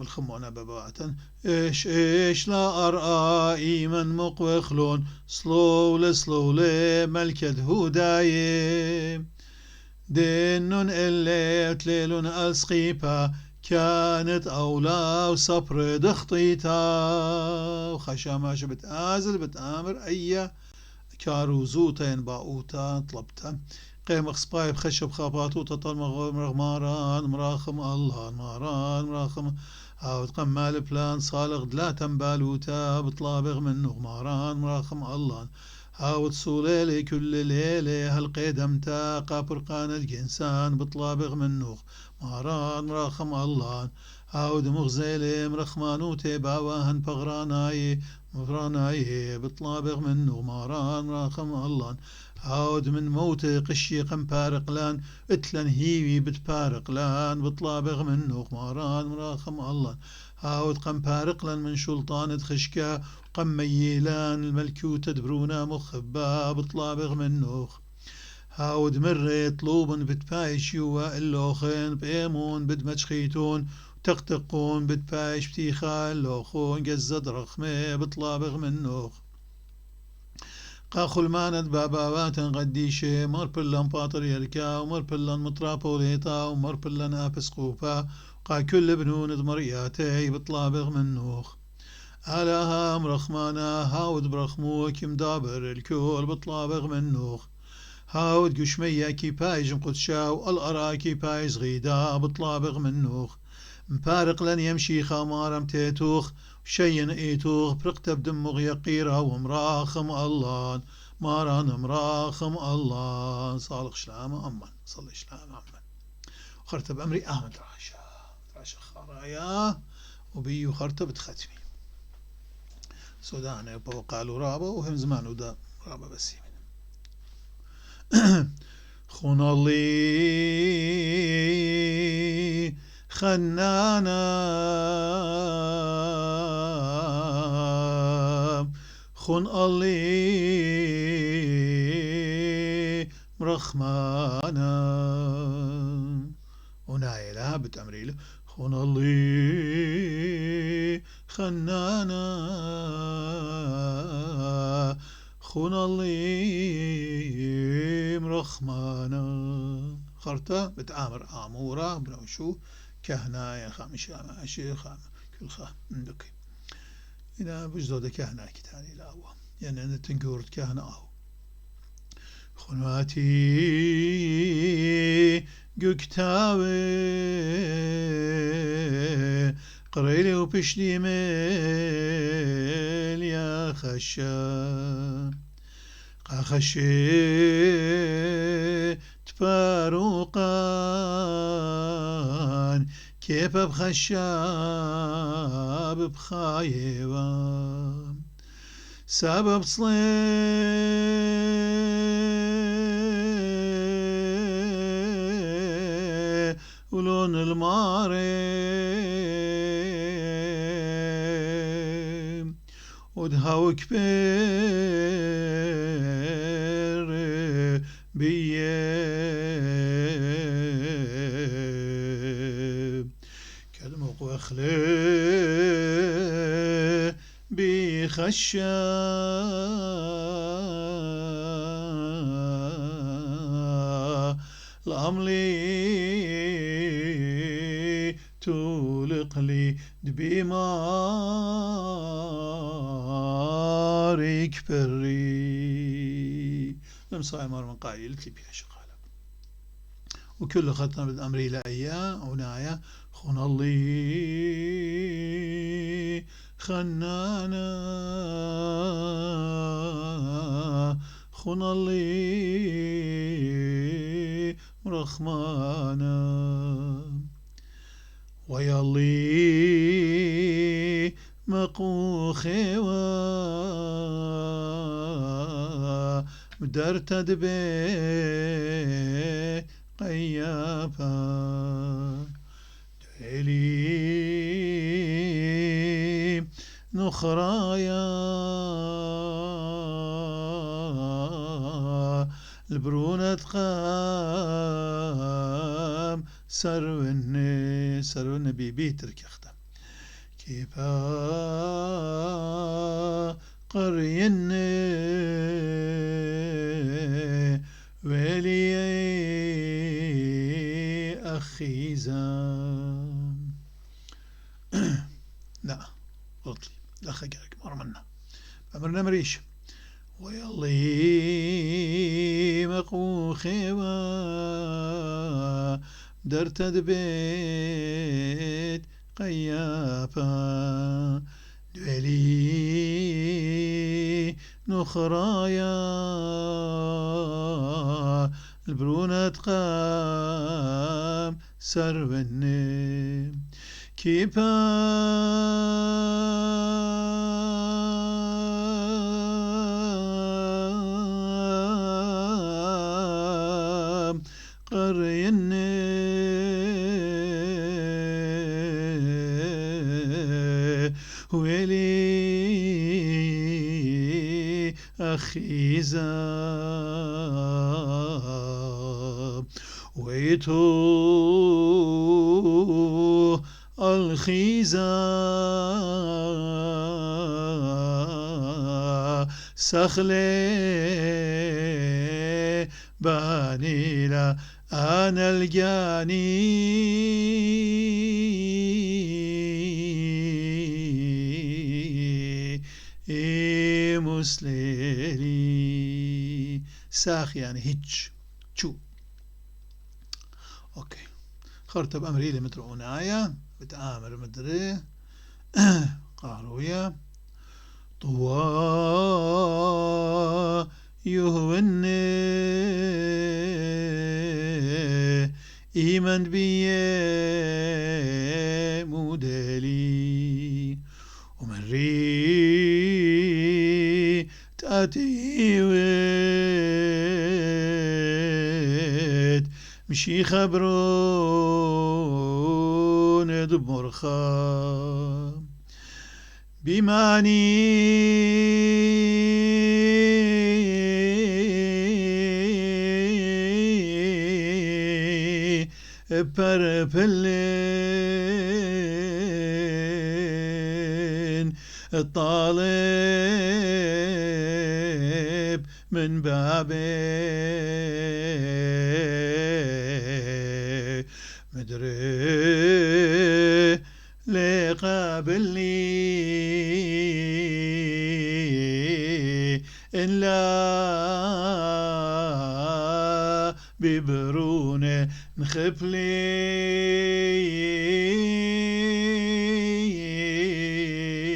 الخمونة بباتن إيش لا أرآ إيمن مقوخلون سلولة ملكة هداي دينون اللي تليلون أسقيبا كانت أولى وصبر دخطيتا وخشاماش بتآزل بتآمر أي كاروزوتين باوتا طلبتا قيم اخصباي بخشب خاباتو تطل مغماران مراخم الله ماران مراخم هاود قمال بلان صالغ دلا تنبالوتا بطلابغ من غماران مراخم الله هاود صوليلي كل ليلة هالقيدمتا قابر قاند جنسان بطلابغ من نوخ ماران مراخم الله هاود مغزيلي مرخمانوتي باواهن بغراناي مغراناي بطلابغ من نوخ ماران مراخم الله هاود من موت قشي قمبارقلان اتلن هيوي بتبارقلان بطلابغ من نوخ ماران مراخم الله هاود قمبارقلان من شلطان خشكا قميلان الملكوت دبرونا مخبا بطلابغ من نوخ هاود مرة طلوبن بتبايش يوا اللوخين بإيمون بدمجخيتون تقتقون بتبايش بتيخا اللوخون قزد رخمي بطلابغ من نوخ قاخل ماند باباوات قديشة مر بلن باطر يركا ومر بلن مطرابوليتا ومر بلن أبسقوبا قا كل بنون دمرياتي بطلابغ من نوخ ألاها مرخمانا هاود برخموك مدابر الكول بطلابغ من نوخ هاود قشمية كي بايج مقدشاو الأراكي بايز غيدا بطلابغ من نوخ مبارق لن يمشي خامارم تيتوخ شين ايتوخ برقتب دمغ يقيرا ومراخم الله ماران مراخم الله صالح شلام أمن صلي شلام أمن خرتب أمري أحمد راشا خرايا وبيو خرتب ختمي سودان قالوا رابا وهم زمان ودا رابا بس خون الله خنانا خون الله مرخمانا ونايلها بتأمريله خون الله خنانا خون الله مرخمانا خرطة بتآمر آمورة بنوشو كهنايا خامشة ماشي خام كل خام عندك إذا بجدود كهنا كتاني لا هو يعني أنا تنقورت كهنا أو خنواتي قكتاوي قريلي وبشلي ميل يا خشا خشي تباروقان كيف بخشاب بخايبان سبب صلي ولون الماري ودهاوك بير بيه كلمة وخلي بخشا الأملي تولق لي دبيمارك بري لم صايمر من قائل لي بها شغالة وكل خطنا بالأمر إلى أيام ونايا خن الله خنانا خن الله رحمانا ويالله مقوخوا بدرت دبي قيافا دعلي نخرايا البرونة قام سرون بيبيترك يختم كيفا قرين ولي أخي زام لا غلط لا خجلك مرمنا أمرنا مريش ويالله مقوخي درت دبيت قيافا دولي نخرايا البرونة قام سروني كيفا قرين ويلي أخي زاب ويتو الخيزا سخلي بانيلا أنا الجاني مسلمي ساخ يعني هيتش شو اوكي خرطب امري لي متر عناية بتآمر مدري قاروية طوا يهوني إيمان بيه مودلي ومري تأتي ويد مشي خبرون دبرخا بماني بربلين الطالب من بابي مدري لقابلني إن لا ببرونة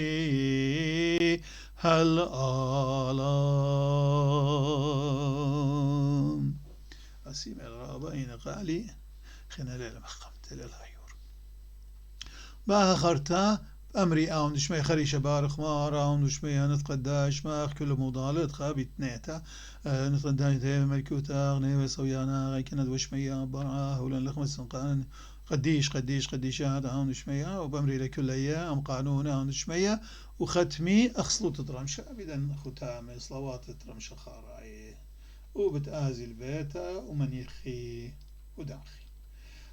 نخفلي هل آلام أسيم الغابين قالي خنا ليلة مخمت للهيور باها خرطة أمري آون دشمي خريشة بارخ ما آون دشمي نتقداش ما كل مضالات خابت نيتا نتقداش ده ملكوتا غني وسويانا غيكنا دوشمي برعاه ولن لخمس سنقان قديشات هون شمية وبمري لكل أيام قانون هون شمية وختمي أخصلو تدرمش أبدا ختامي صلوات ترمش خاراي وبتآزي البيت ومن يخي وداخي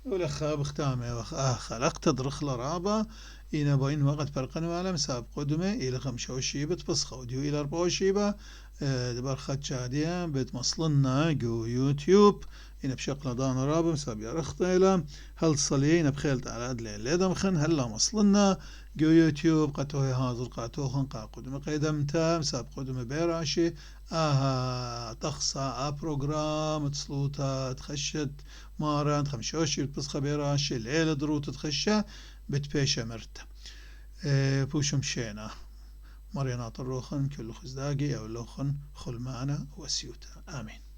ولخا بختامي خلقت درخ لرابا إنا بين وقت برقن وعلم ساب قدمه إلى 25 بس وديو إلى 24 دبر خد شادية بتمصلنا جو يوتيوب إنا بشكل دان رابا مساب يرخت إلى هل صلينا بخيلت على أدلي ليدم خن هلا مصلنا جو يوتيوب قطوه هذا قطوهن قدم قدمتا مساب قدمه بيراشي تخصى بروجرام تسلوتا تخشت ماران 25 بس خبيراشي ليلة درو تتخشى بتبيش مرتا بوشم شينا مرينات الروخن كل خزداقي أو لوخن خل معنا وسيوتا آمين.